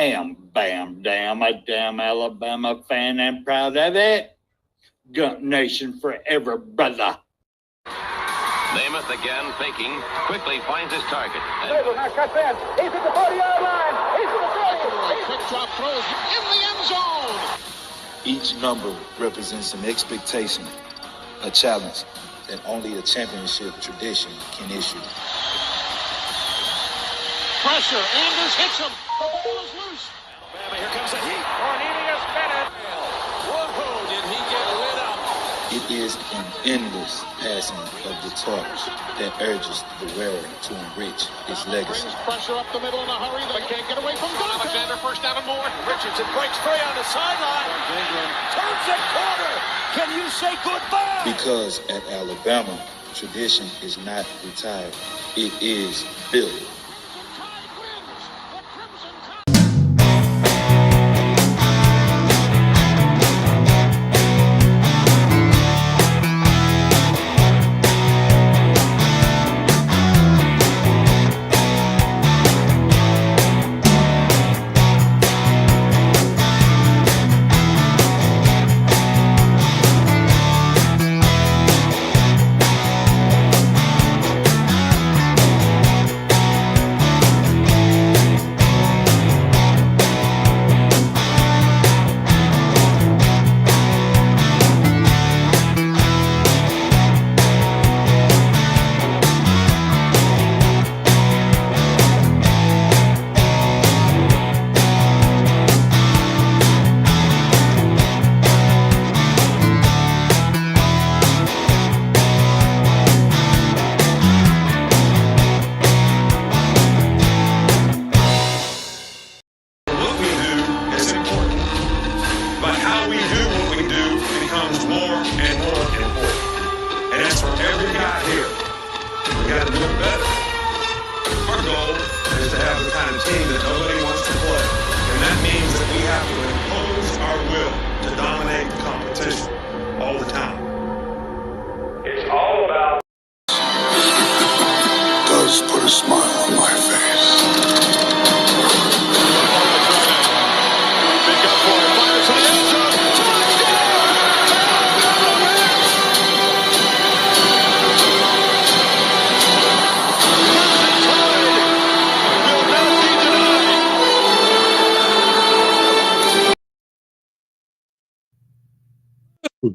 am bam damn a damn Alabama fan and proud of it. Gump Nation forever, brother. Namath again faking, quickly finds his target. Now cuts in. He's at the 40-yard line. He's at the 40. Quick drop throws in the end zone. Each number represents an expectation, a challenge that only a championship tradition can issue. Pressure. Anders hits him. The ball is loose. Alabama, here comes the heat. Cornelius Bennett. Whoa, did he get lit up? It is an endless passing of the torch that urges the wearer to enrich his legacy. Brings pressure up the middle in a hurry. They can't get away from Dante. Alexander, first down and more. Richardson breaks free on the sideline. Turns the corner. Can you say goodbye? Because at Alabama, tradition is not retired. It is built.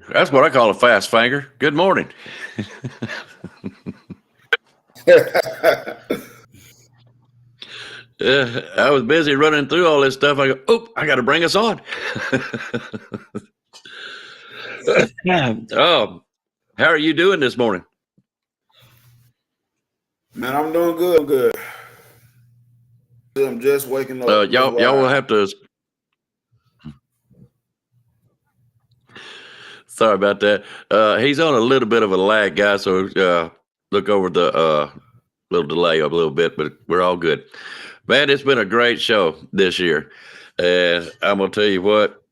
That's what I call a fast finger. Good morning. I was busy running through all this stuff. I go, oh, I got to bring us on. Oh, how are you doing this morning? Man, I'm doing good. I'm good. I'm just waking up. Y'all will have to. Sorry about that. He's on a little bit of a lag, guys. So look over the little delay a little bit, but we're all good. Man, it's been a great show this year. And I'm going to tell you what,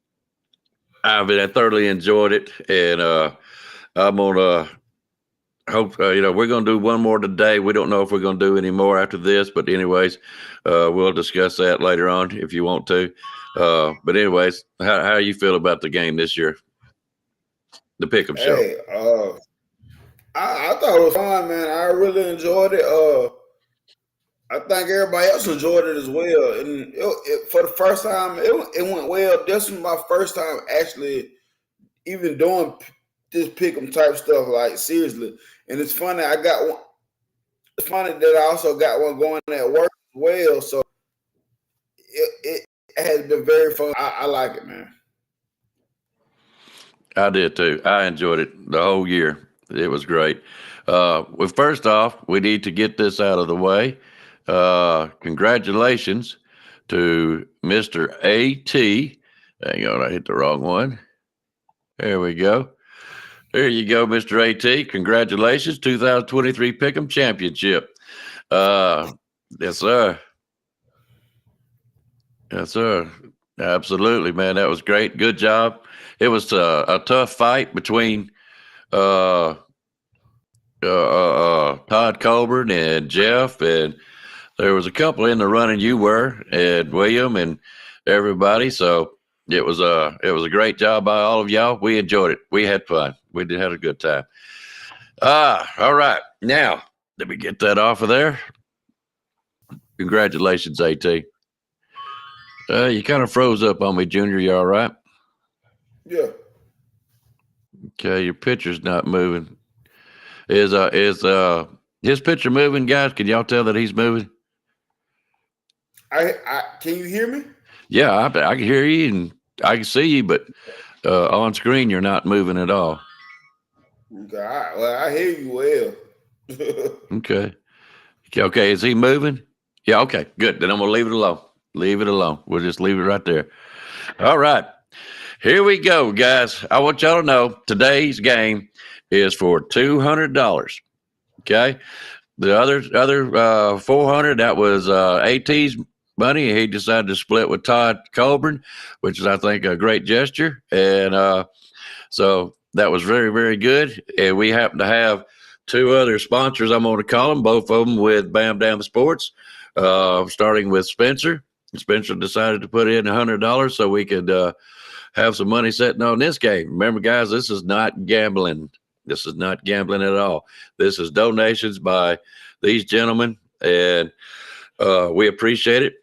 I thoroughly enjoyed it. And I'm going to hope, we're going to do one more today. We don't know if we're going to do any more after this. But anyways, we'll discuss that later on if you want to. But anyways, how you feel about the game this year? The Pick'em show. Hey, I thought it was fun, man. I really enjoyed it. I think everybody else enjoyed it as well. And for the first time, it went well. This was my first time actually even doing this Pick'em type stuff, like seriously. And it's funny, I got one. It's funny that I also got one going at work as well. So it has been very fun. I like it, man. I did too. I enjoyed it the whole year. It was great. Well, first off, we need to get this out of the way. Congratulations to Mr. A.T. Hang on, I hit the wrong one. There we go. There you go, Mr. A.T. Congratulations, 2023 Pick'em Championship. Yes, sir. Yes, sir. Absolutely, man. That was great. Good job. It was a tough fight between Todd Colburn and Jeff, and there was a couple in the running. You were and William, and everybody. So it was a great job by all of y'all. We enjoyed it. We had fun. We did have a good time. All right. Now, let me get that off of there. Congratulations, AT. You kind of froze up on me, Junior. You all right? Yeah. Okay, your picture's not moving. Is his picture moving, guys? Can y'all tell that he's moving? I can you hear me? Yeah, I can hear you and I can see you, but on screen you're not moving at all. Okay, I hear you well. Okay. Okay, is he moving? Yeah, okay, good. Then I'm gonna leave it alone. Leave it alone. We'll just leave it right there. All right. Here we go, guys. I want y'all to know today's game is for $200. Okay. The other 400, that was AT's money. He decided to split with Todd Colburn, which is, I think, a great gesture. And so that was very, very good. And we happen to have two other sponsors, I'm going to call them, both of them with Bam Dam Sports, starting with Spencer. Spencer decided to put in $100 so we could have some money sitting on this game. Remember, guys, this is not gambling. This is not gambling at all. This is donations by these gentlemen, and we appreciate it.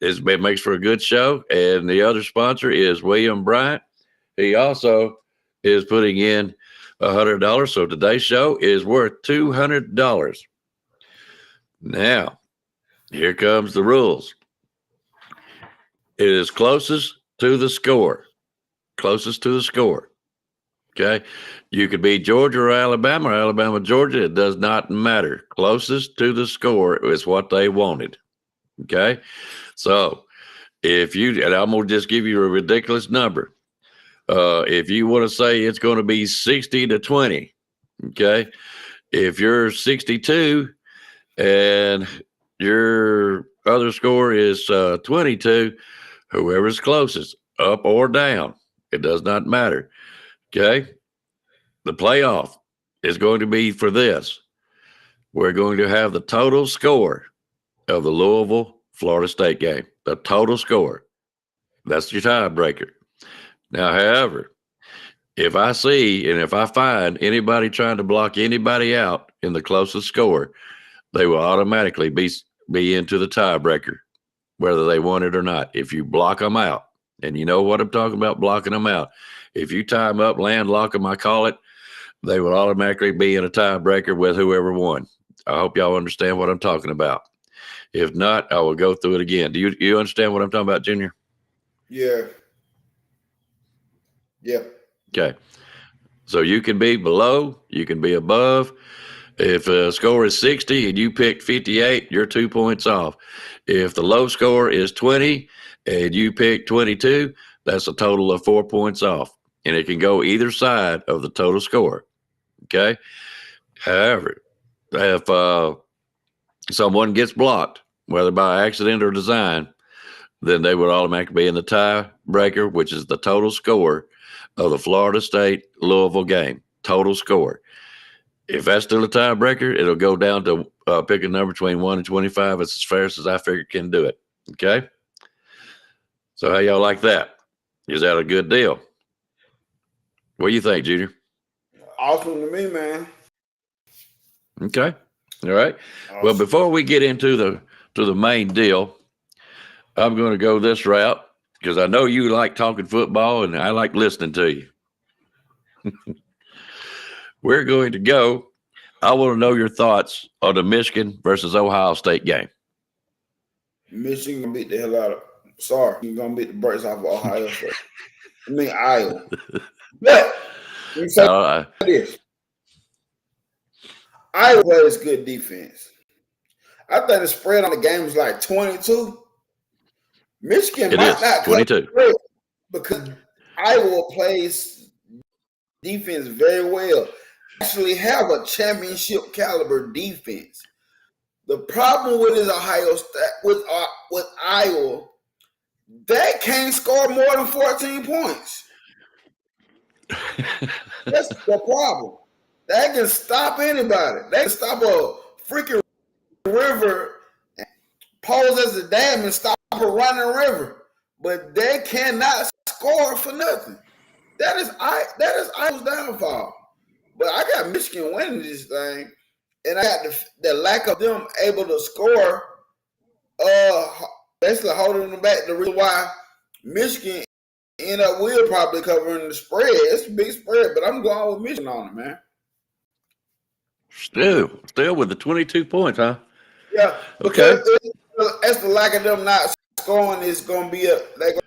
It makes for a good show. And the other sponsor is William Bryant. He also is putting in $100. So today's show is worth $200. Now, here comes the rules. It is closest to the score. Closest to the score. Okay. You could be Georgia or Alabama, Georgia. It does not matter. Closest to the score is what they wanted. Okay. So if you, and I'm going to just give you a ridiculous number. If you want to say it's going to be 60-20, okay. If you're 62 and your other score is 22, whoever's closest, up or down, it does not matter. Okay. The playoff is going to be for this. We're going to have the total score of the Louisville Florida State game, the total score. That's your tiebreaker. Now, however, if I see and if I find anybody trying to block anybody out in the closest score, they will automatically be into the tiebreaker, whether they want it or not. If you block them out, and you know what I'm talking about, blocking them out. If you tie them up, landlock them, I call it, they will automatically be in a tiebreaker with whoever won. I hope y'all understand what I'm talking about. If not, I will go through it again. Do you understand what I'm talking about, Junior? Yeah. Yeah. Okay. So you can be below, you can be above. If a score is 60 and you picked 58, you're 2 points off. If the low score is 20 and you pick 22, that's a total of 4 points off. And it can go either side of the total score. Okay. However, if someone gets blocked, whether by accident or design, then they would automatically be in the tiebreaker, which is the total score of the Florida State Louisville game. Total score. If that's still a tiebreaker, it'll go down to pick a number between 1 and 25. It's as fair as I figure can do it. Okay. So how y'all like that? Is that a good deal? What do you think, Junior? Awesome to me, man. Okay. All right. Awesome. Well, before we get into the main deal, I'm going to go this route because I know you like talking football and I like listening to you. We're going to go. I want to know your thoughts on the Michigan versus Ohio State game. Michigan gonna beat the hell out of. Sorry, you're gonna beat the brakes off of Ohio State. I mean Iowa. But let me say this: Iowa plays good defense. I think the spread on the game is like 22. Michigan might not 22 because Iowa plays defense very well. Actually, have a championship caliber defense. The problem with is Ohio State with Iowa, they can't score more than 14 points. That's the problem. They can stop anybody. They can stop a freaking river, pose as a dam, and stop a running river. but they cannot score for nothing. That is Iowa's downfall. But I got Michigan winning this thing, and I got the lack of them able to score. Basically holding them back. The reason why Michigan end up will probably covering the spread. It's a big spread, but I'm going with Michigan on it, man. Still with the 22 points, huh? Yeah. Okay. That's the lack of them not scoring is going to be they're going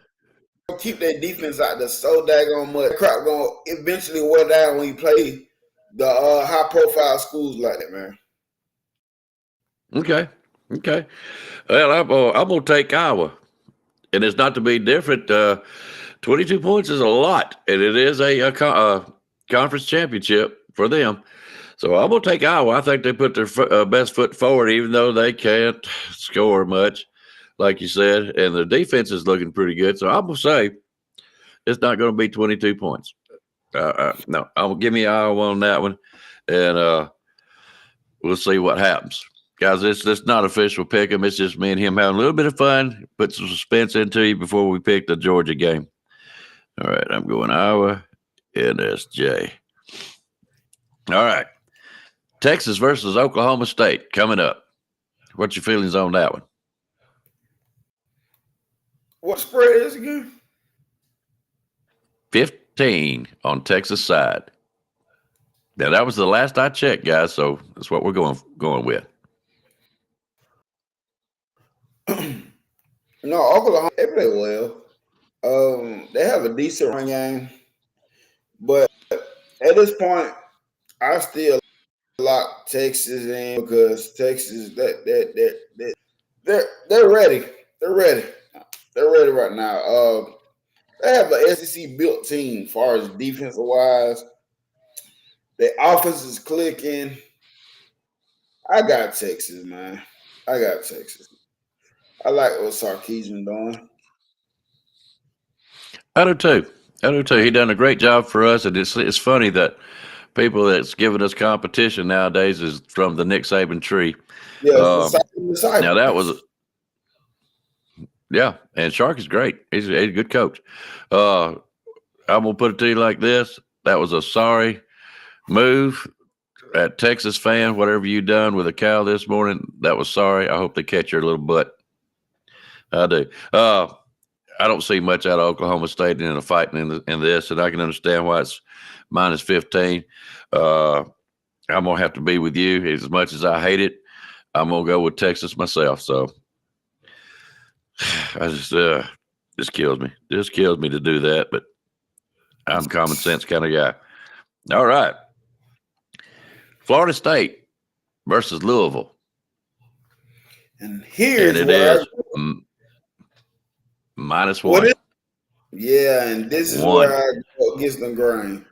to keep their defense out there so daggone much. The crowd going to eventually wear down when you play the high-profile schools like that, man. Okay. Well, I'm going to take Iowa. And it's not to be different. 22 points is a lot. And it is a conference championship for them. So I'm going to take Iowa. I think they put their best foot forward, even though they can't score much, like you said. And the defense is looking pretty good. So I'm going to say it's not going to be 22 points. No, give me Iowa on that one. And we'll see what happens. Guys, it's not official pick 'em. It's just me and him having a little bit of fun, put some suspense into you before we pick the Georgia game. All right, I'm going Iowa, NSJ. All right, Texas versus Oklahoma State coming up. What's your feelings on that one? What spread is again? 15 on Texas side. Now, that was the last I checked, guys, so that's what we're going with. No, Oklahoma, they play well. They have a decent run game, but at this point, I still lock Texas in because Texas they're ready. They're ready right now. They have an SEC built team as far as defensive wise. The offense is clicking. I got Texas, man. I got Texas. I like what Sarkisian doing. I do too. He done a great job for us, and it's funny that people that's giving us competition nowadays is from the Nick Saban tree. Yeah, now that was, and Shark is great. He's a good coach. I'm gonna put it to you like this: that was a sorry move at Texas fan. Whatever you done with a cow this morning, that was sorry. I hope they catch your little butt. I do. I don't see much out of Oklahoma State in a fighting in this, and I can understand why it's minus 15. I'm gonna have to be with you. As much as I hate it, I'm gonna go with Texas myself. So I just kills me. Just kills me to do that, but I'm a common sense kind of guy. All right. Florida State versus Louisville. And here's it is -1. Yeah, and this is where I go against the grain.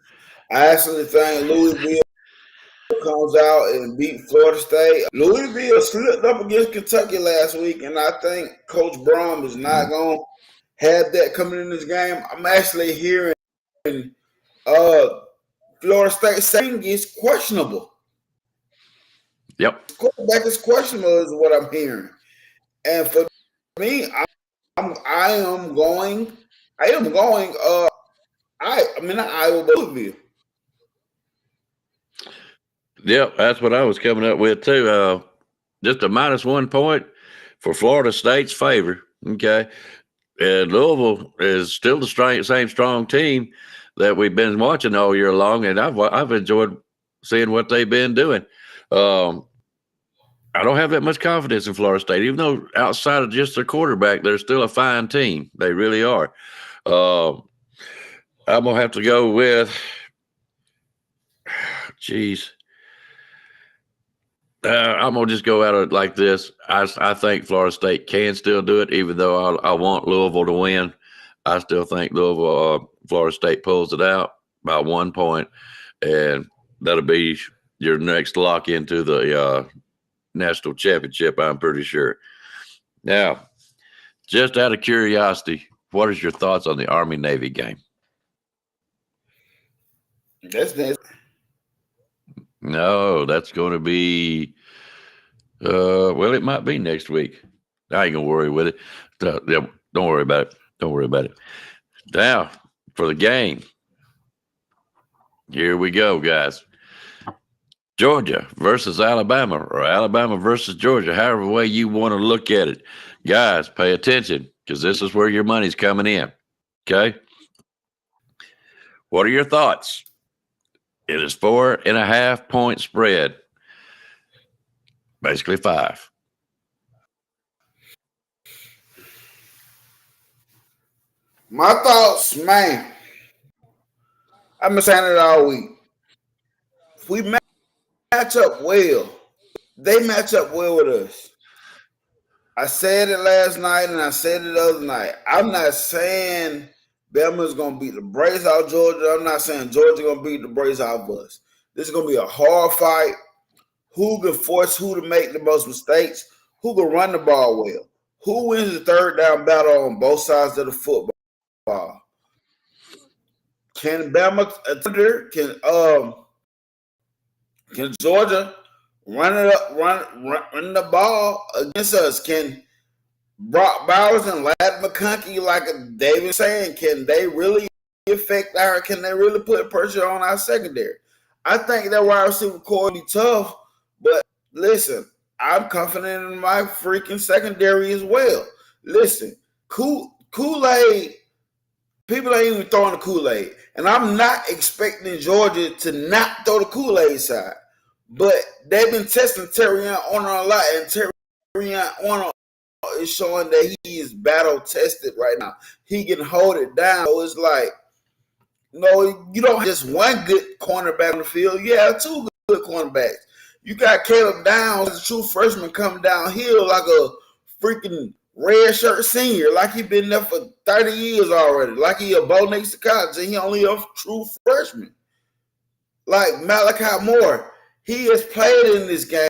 I actually think Louisville comes out and beat Florida State. Louisville slipped up against Kentucky last week, and I think Coach Brom is not going to have that coming in this game. I'm actually hearing Florida State saying is questionable. Yep. Quarterback is questionable is what I'm hearing. And for me, I am going Iowa Louisville. Yep, that's what I was coming up with too. Just a -1 point for Florida State's favor. Okay. And Louisville is still the same strong team that we've been watching all year long, and I've enjoyed seeing what they've been doing. I don't have that much confidence in Florida State, even though outside of just their quarterback, they're still a fine team. They really are. I'm gonna have to go with, I'm gonna just go out like this. I think Florida State can still do it, even though I want Louisville to win. I still think Florida State pulls it out by 1 point, and that'll be your next lock into the national championship, I'm pretty sure. Now, just out of curiosity, what is your thoughts on the Army-Navy game? That's No, that's going to be, it might be next week. I ain't going to worry with it. Don't worry about it. Don't worry about it. Now, for the game. Here we go, guys. Georgia versus Alabama, or Alabama versus Georgia, however way you want to look at it. Guys, pay attention, because this is where your money's coming in. Okay? What are your thoughts? It is 4.5 point spread. Basically 5. My thoughts, man. I've been saying it all week. If we match up well, they match up well with us. I said it last night and I said it the other night. I'm not saying Bama's going to beat the brakes out of Georgia. I'm not saying Georgia going to beat the brakes out of us. This is going to be a hard fight. Who can force who to make the most mistakes? Who can run the ball well? Who wins the third down battle on both sides of the football? Can Bama can Georgia run it up, run the ball against us? Can Brock Bowers and Ladd McConkey, like David was saying, can they really affect our? Can they really put pressure on our secondary? I think that wide receiver core will be tough, but listen, I'm confident in my freaking secondary as well. Listen, Kool-Aid, people ain't even throwing the Kool-Aid, and I'm not expecting Georgia to not throw the Kool-Aid side. But they've been testing Terrion Arnold a lot, and Terrion Arnold is showing that he is battle tested right now. He can hold it down. So it's like, no, you don't have just one good cornerback on the field. You have two good cornerbacks. You got Caleb Downs, a true freshman, coming downhill like a freaking red shirt senior, like he been there for 30 years already, like he a Bo Nix to college, and he only a true freshman. Like Malachi Moore. He has played in this game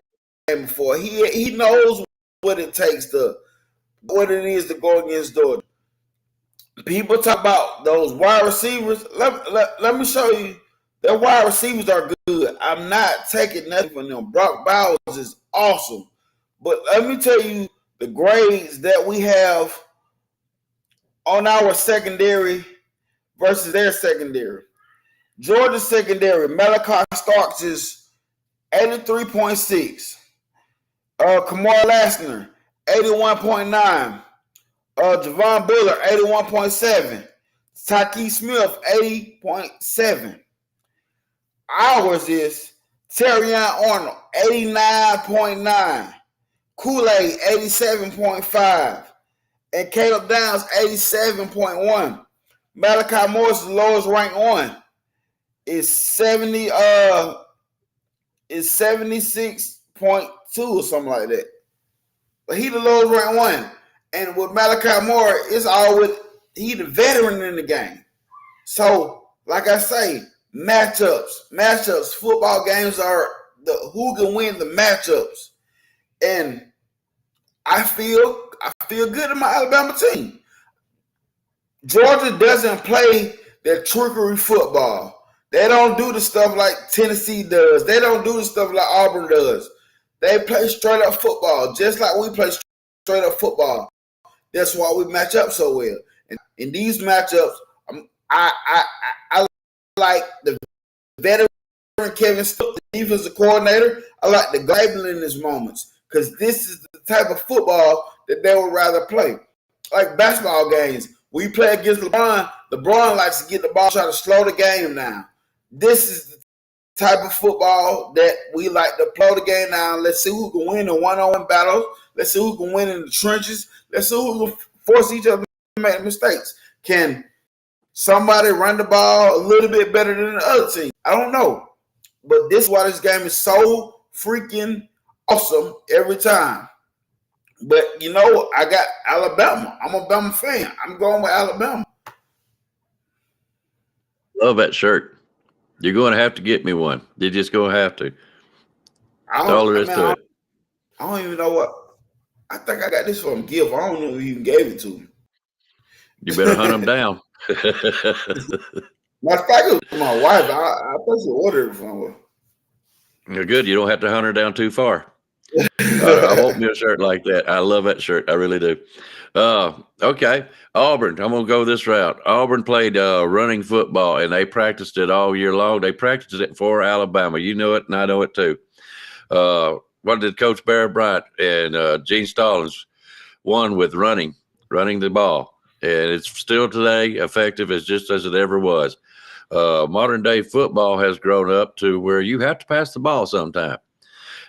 before. He knows what it takes what it is to go against Georgia. People talk about those wide receivers. Let me show you. Their wide receivers are good. I'm not taking nothing from them. Brock Bowers is awesome. But let me tell you the grades that we have on our secondary versus their secondary. Georgia's secondary, Malachi Starks is 83.6. Kamar Lassner, 81.9. Javon Buller, 81.7. Taki Smith, 80.7. Ours is Terrion Arnold, 89.9. Kool-Aid, 87.5. And Caleb Downs, 87.1. Malachi Morris, the lowest ranked one, is 76.2 or something like that. But he the lowest ranked one. And with Malachi Moore, it's all with he the veteran in the game. So, like I say, matchups. Football games are who can win the matchups. And I feel good in my Alabama team. Georgia doesn't play their trickery football. They don't do the stuff like Tennessee does. They don't do the stuff like Auburn does. They play straight up football, just like we play straight up football. That's why we match up so well. And in these matchups, I like the veteran Kevin Stokes, the defensive coordinator. I like the Gable in his moments because this is the type of football that they would rather play. Like basketball games, we play against LeBron. LeBron likes to get the ball, try to slow the game down. This is the type of football that we like to slow the game down. Let's see who can win in one-on-one battles. Let's see who can win in the trenches. Let's see who can force each other to make mistakes. Can somebody run the ball a little bit better than the other team? I don't know. But this is why this game is so freaking awesome every time. But, you know, I got Alabama. I'm a Bama fan. I'm going with Alabama. Love that shirt. You're going to have to get me one. You're just going to have to. That's all there is to it. I don't even know what. I think I got this from Gift. I don't know who even gave it to me. You better hunt them down. Matter of fact, it was my wife. I thought she ordered it from her. You're good. You don't have to hunt her down too far. I want me a shirt like that. I love that shirt. I really do. Okay. Auburn. I'm going to go this route. Auburn played running football, and they practiced it all year long. They practiced it for Alabama. You know it, and I know it too. What did Coach Barry Bryant and Gene Stallings won with running the ball? And it's still today effective as just as it ever was. Modern day football has grown up to where you have to pass the ball sometime.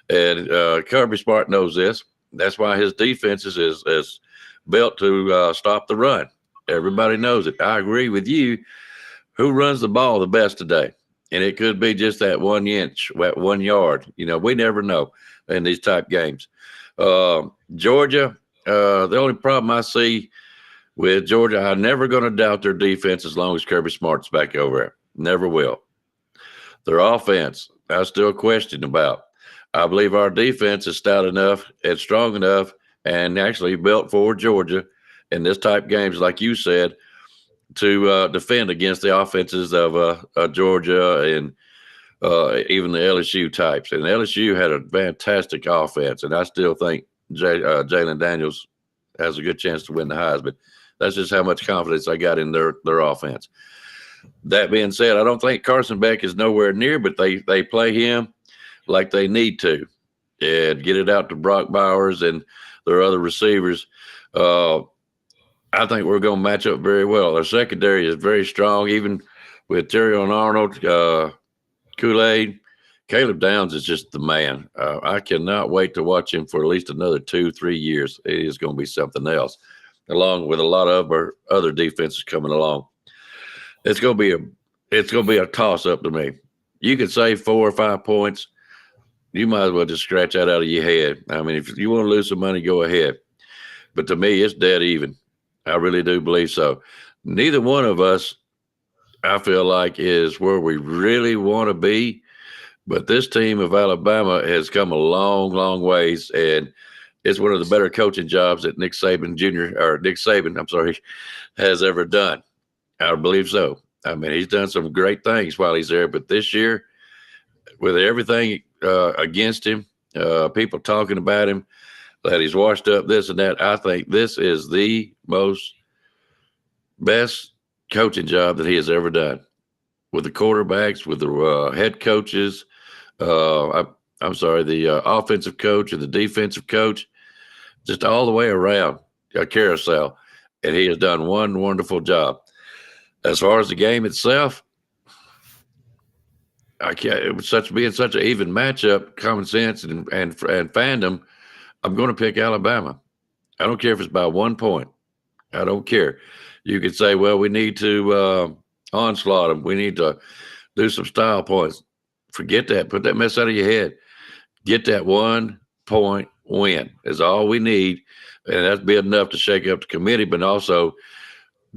And Kirby Smart knows this. That's why his defense is built to stop the run. Everybody knows it. I agree with you. Who runs the ball the best today? And it could be just that 1 inch, that 1 yard. We never know in these type games. Georgia, the only problem I see with Georgia, I'm never going to doubt their defense as long as Kirby Smart's back over there. Never will. Their offense, I still question about. I believe our defense is stout enough and strong enough and actually built for Georgia in this type games, like you said, to defend against the offenses of Georgia and even the LSU types. And LSU had a fantastic offense, and I still think Jalen Daniels has a good chance to win the Heisman. That's just how much confidence I got in their offense. That being said, I don't think Carson Beck is nowhere near, but they play him like they need to and get it out to Brock Bowers and their other receivers. I think we're going to match up very well. Our secondary is very strong, even with Terrion Arnold, Kool-Aid. Caleb Downs is just the man. I cannot wait to watch him for at least another 2-3 years. It is going to be something else, along with a lot of our other defenses coming along. It's going to be a toss-up to me. You could say 4 or 5 points. You might as well just scratch that out of your head. I mean, if you want to lose some money, go ahead. But to me, it's dead even. I really do believe so. Neither one of us, I feel like, is where we really want to be. But this team of Alabama has come a long, long ways, and it's one of the better coaching jobs that Nick Saban, has ever done. I believe so. I mean, he's done some great things while he's there. But this year, with everything against him, people talking about him, that he's washed up, this and that, I think this is the best coaching job that he has ever done. With the quarterbacks, with the head coaches, the offensive coach and the defensive coach, just all the way around a carousel. And he has done one wonderful job. As far as the game itself, it was being such an even matchup, common sense and fandom. I'm going to pick Alabama. I don't care if it's by 1 point. I don't care. You could say, well, we need to onslaught them. We need to do some style points. Forget that. Put that mess out of your head. Get that 1 point win is all we need. And that's be enough to shake up the committee, but also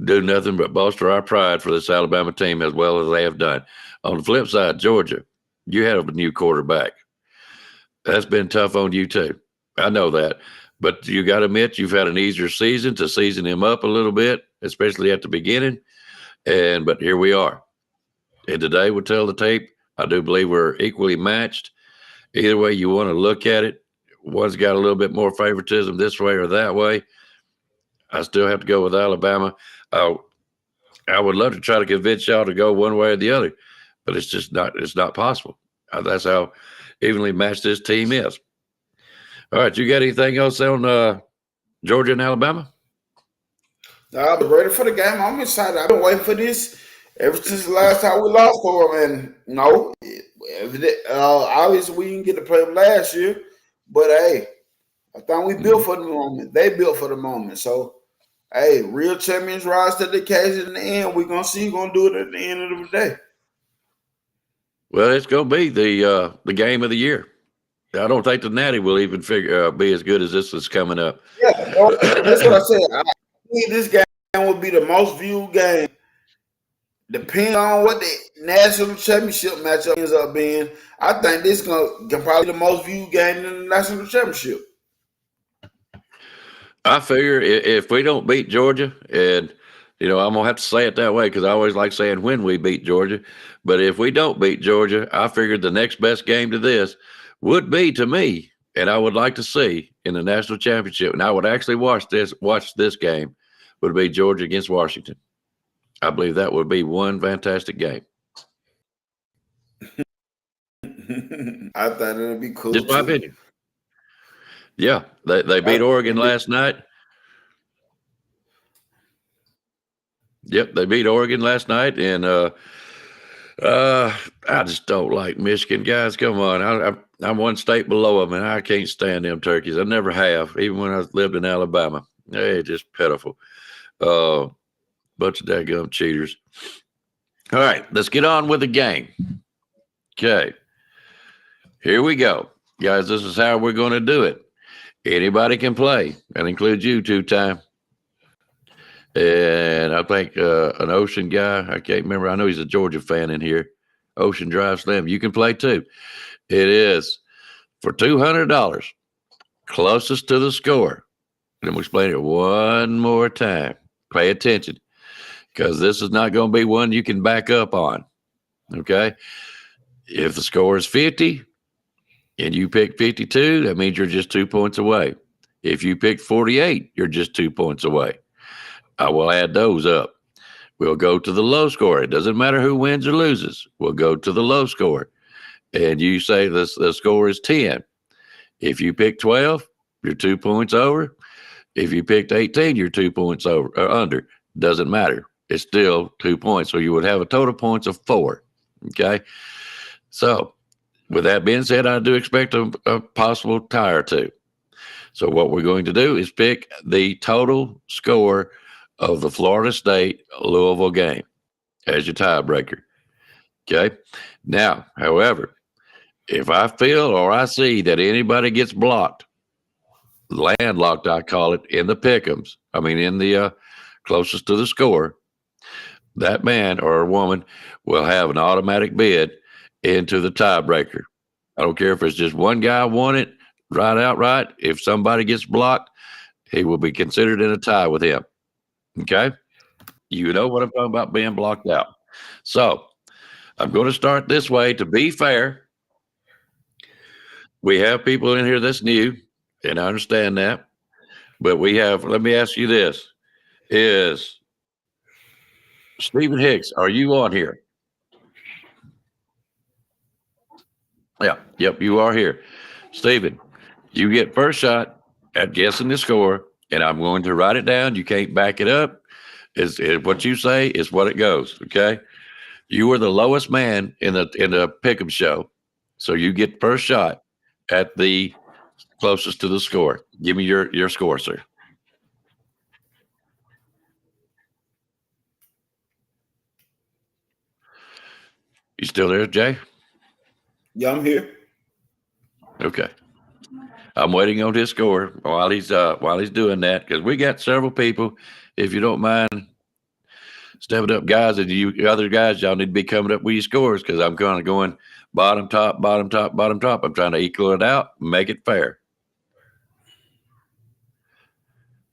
do nothing but bolster our pride for this Alabama team as well as they have done. On the flip side, Georgia, you had a new quarterback. That's been tough on you too. I know that. But you got to admit you've had an easier season to season him up a little bit, especially at the beginning. But here we are. And today we'll tell the tape. I do believe we're equally matched. Either way you want to look at it, one's got a little bit more favoritism this way or that way. I still have to go with Alabama. I would love to try to convince y'all to go one way or the other, but it's not possible. That's how evenly matched this team is. All right, you got anything else on Georgia and Alabama? I'm ready for the game. I'm excited. I've been waiting for this ever since the last time we lost for them. And no, obviously we didn't get to play them last year, but hey, I thought we built for the moment. They built for the moment. So, hey, real champions rise to the occasion in the end. We're going to see who's going to do it at the end of the day. Well, it's going to be the game of the year. I don't think the Natty will even be as good as this is coming up. Yeah, that's what I said. I think this game will be the most viewed game. Depending on what the national championship matchup ends up being, I think this can probably be the most viewed game in the national championship. I figure if we don't beat Georgia, and I'm gonna have to say it that way because I always like saying when we beat Georgia, but if we don't beat Georgia, I figured the next best game to this would be, to me, and I would like to see in the national championship, and I would actually watch this game, would be Georgia against Washington. I believe that would be one fantastic game. I thought it'd be cool Just my too. opinion. Yeah, they beat Oregon last night. Yep, they beat Oregon last night, and I just don't like Michigan guys. Come on, I'm one state below them, and I can't stand them turkeys. I never have, even when I lived in Alabama. They're just pitiful. Bunch of daggum cheaters. All right, let's get on with the game. Okay, here we go, guys. This is how we're going to do it. Anybody can play. That includes you, two-time. And I think an Ocean guy, I can't remember. I know he's a Georgia fan in here. Ocean Drive Slim. You can play too. It is for $200, closest to the score. Let me explain it one more time. Pay attention, because this is not going to be one you can back up on. Okay? If the score is 50 and you pick 52, that means you're just 2 points away. If you pick 48, you're just 2 points away. I will add those up. We'll go to the low score. It doesn't matter who wins or loses. We'll go to the low score. And you say the score is 10. If you pick 12, you're 2 points over. If you picked 18, you're 2 points over or under. Doesn't matter. It's still 2 points. So you would have a total points of 4. Okay. So with that being said, I do expect a possible tie or two. So what we're going to do is pick the total score of the Florida State Louisville game as your tiebreaker. Okay. Now, however, if I feel or I see that anybody gets blocked, landlocked, I call it, in the pick'ems, I mean, in the closest to the score, that man or woman will have an automatic bid into the tiebreaker. I don't care if it's just one guy won it right outright. If somebody gets blocked, he will be considered in a tie with him. Okay? You know what I'm talking about, being blocked out. So I'm going to start this way to be fair. We have people in here that's new, and I understand that. But we have, let me ask you this. Is Stephen Hicks, are you on here? Yeah. Yep, you are here. Stephen, you get first shot at guessing the score, and I'm going to write it down. You can't back it up. Is what you say is what it goes. Okay. You were the lowest man in the pick'em show, so you get first shot at the closest to the score. Give me your score, sir. You still there, Jay? Yeah, I'm here. Okay. I'm waiting on his score while he's doing that, because we got several people. If you don't mind stepping up, guys, and you other guys, y'all need to be coming up with your scores, because I'm kind of going bottom, top, bottom, top, bottom, top. I'm trying to equal it out, make it fair.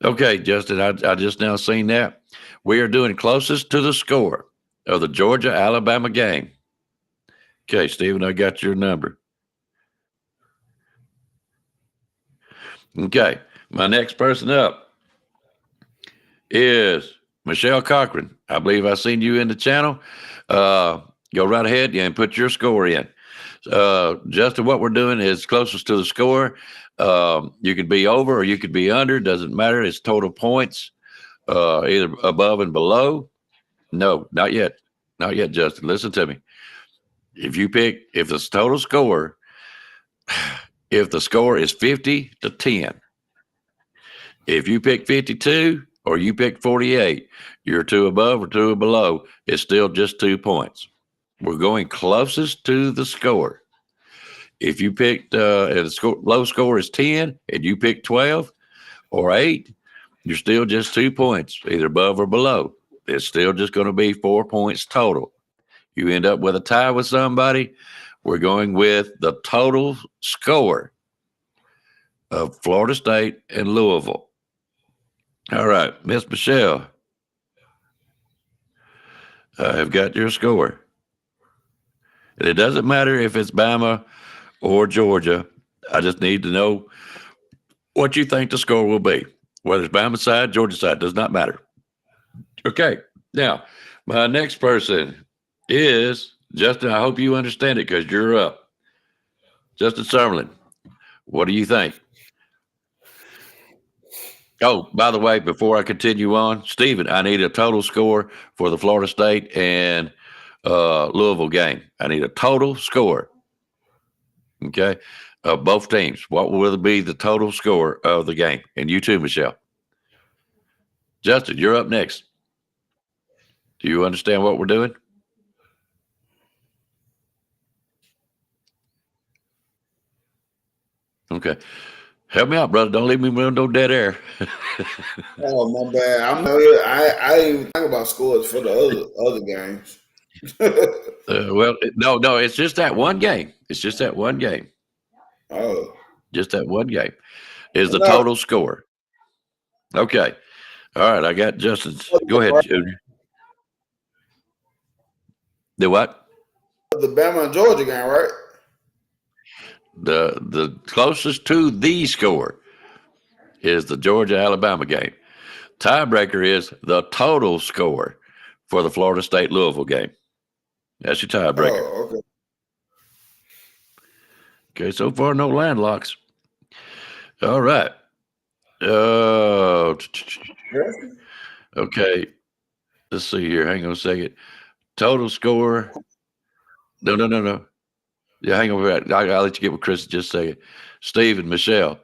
Okay, Justin, I just now seen that. We are doing closest to the score of the Georgia-Alabama game. Okay, Stephen, I got your number. Okay, my next person up is Michelle Cochran. I believe I seen you in the channel. Go right ahead and put your score in. Justin, what we're doing is closest to the score. You could be over or you could be under. Doesn't matter. It's total points, either above and below. No, not yet. Not yet, Justin. Listen to me. If the total score, if the score is 50 to 10, if you pick 52 or you pick 48, you're 2 above or 2 below. It's still just 2 points. We're going closest to the score. If you picked low score is 10 and you pick 12 or 8, you're still just 2 points, either above or below. It's still just going to be 4 points total. You end up with a tie with somebody, we're going with the total score of Florida State and Louisville. All right, Miss Michelle, I have got your score. And it doesn't matter if it's Bama or Georgia. I just need to know what you think the score will be. Whether it's Bama side, Georgia side, does not matter. Okay. Now, my next person is Justin. I hope you understand it because you're up. Justin Summerlin, what do you think? Oh, by the way, before I continue on, Stephen, I need a total score for the Florida State and Louisville game. I need a total score. Okay. Both teams. What will be the total score of the game? And you too, Michelle. Justin, you're up next. Do you understand what we're doing? Okay. Help me out, brother. Don't leave me with no dead air. Oh, my bad. I didn't even think about scores for the other games. No, it's just that one game. It's just that one game. Oh. Just that one game is the No. total score. Okay. All right. I got Justin's. Go ahead, Junior. The what? The Bama and Georgia game, right? The closest to the score is the Georgia-Alabama game. Tiebreaker is the total score for the Florida State-Louisville game. That's your tiebreaker. Oh, okay. Okay, so far no landlocks. All right. Okay. Let's see here. Hang on a second. Total score. No. Yeah, hang on. I'll let you get with Chris in just a second. Steve and Michelle.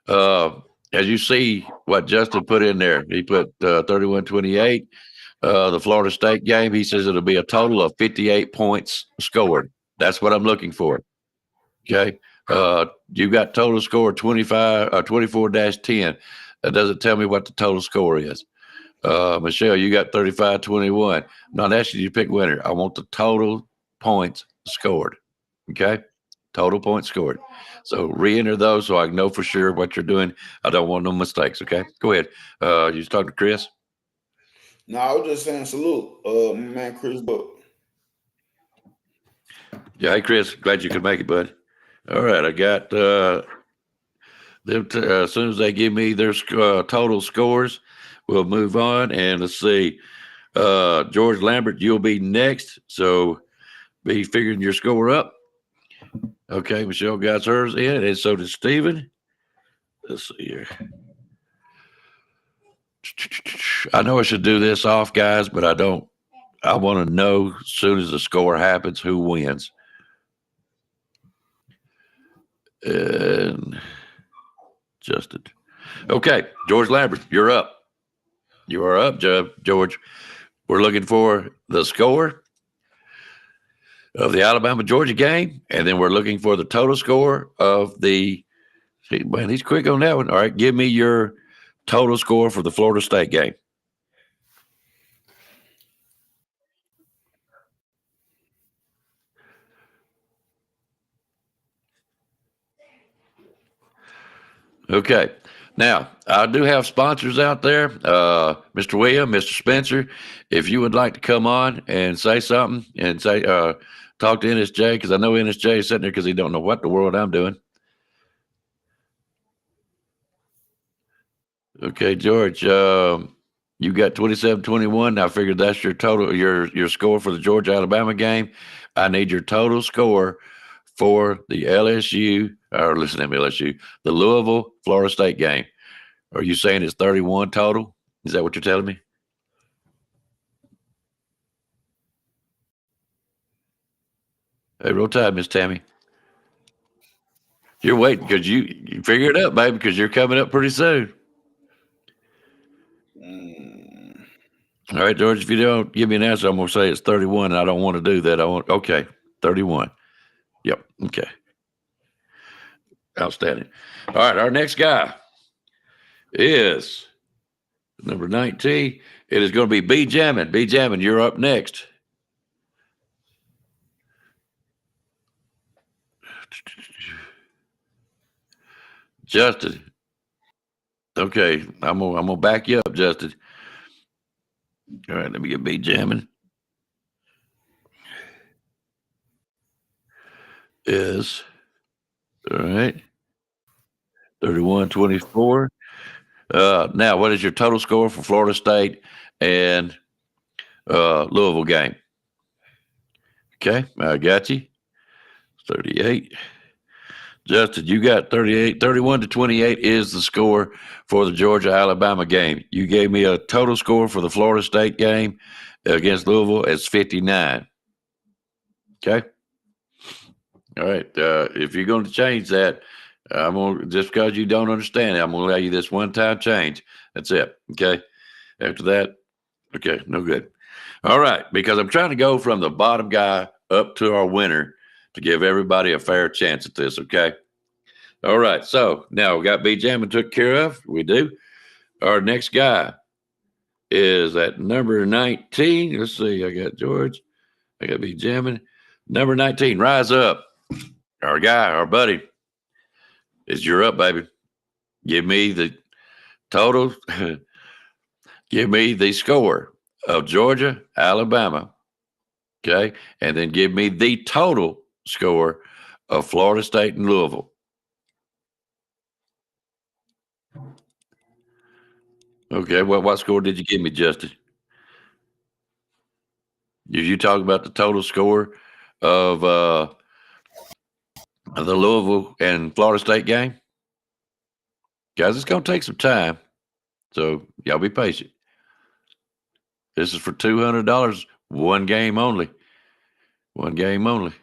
As you see what Justin put in there, he put 31-28. The Florida State game, he says it'll be a total of 58 points scored. That's what I'm looking for. Okay. You got total score 24-10. That doesn't tell me what the total score is. Michelle, you got 35-21. I'm not asking you to pick winner. I want the total points scored. Okay. Total points scored. So re-enter those so I can know for sure what you're doing. I don't want no mistakes. Okay. Go ahead. You was talking to Chris? No, I was just saying salute, my man Chris Book. Yeah. Hey, Chris. Glad you could make it, bud. All right. I got them. As soon as they give me their total scores, we'll move on. And let's see. George Lambert, you'll be next. So be figuring your score up. Okay. Michelle got hers in, and so did Steven. Let's see here. I know I should do this off, guys, but I don't. I want to know as soon as the score happens who wins. And Justin. Okay, George Lambert, you're up. You are up, George. We're looking for the score of the Alabama-Georgia game, and then we're looking for the total score of the – man, he's quick on that one. All right, give me your total score for the Florida State game. Okay. Now, I do have sponsors out there. Mr. William, Mr. Spencer, if you would like to come on and say something and say talk to NSJ, because I know NSJ is sitting there because he don't know what the world I'm doing. Okay, George, you got 27-21. I figured that's your total, your score for the Georgia-Alabama game. I need your total score for the LSU, or listen to me, LSU, the Louisville, Florida State game. Are you saying it's 31 total? Is that what you're telling me? Hey, roll tide, Miss Tammy. You're waiting because you figure it out, baby, because you're coming up pretty soon. All right, George, if you don't give me an answer, I'm going to say it's 31, and I don't want to do that. Okay, 31. Yep, okay. Outstanding. All right, our next guy is number 19. It is going to be B. Jammin. B. Jammin, you're up next. Justin. Okay, I'm gonna back you up, Justin. All right, let me get B. Jammin. Is all right. 31-24. Now, what is your total score for Florida State and Louisville game? Okay, I got you. 38. Justin, you got 38. 31-28 is the score for the Georgia-Alabama game. You gave me a total score for the Florida State game against Louisville. It's 59. Okay? All right. If you're going to change that, I'm going just because you don't understand it, I'm going to allow you this one-time change. That's it. Okay? After that, okay, no good. All right, because I'm trying to go from the bottom guy up to our winner to give everybody a fair chance at this, okay? All right, so now we got B Jammin took care of. We do. Our next guy is at number 19. Let's see, I got George. I got B Jammin. Number 19, Rise Up. Our guy, our buddy, is you're up, baby. Give me the total. Give me the score of Georgia, Alabama. Okay. And then give me the total score of Florida State and Louisville. Okay. Well, what score did you give me, Justin? Did you talk about the total score of the Louisville and Florida State game? Guys, it's going to take some time. So y'all be patient. This is for $200, one game only. One game only.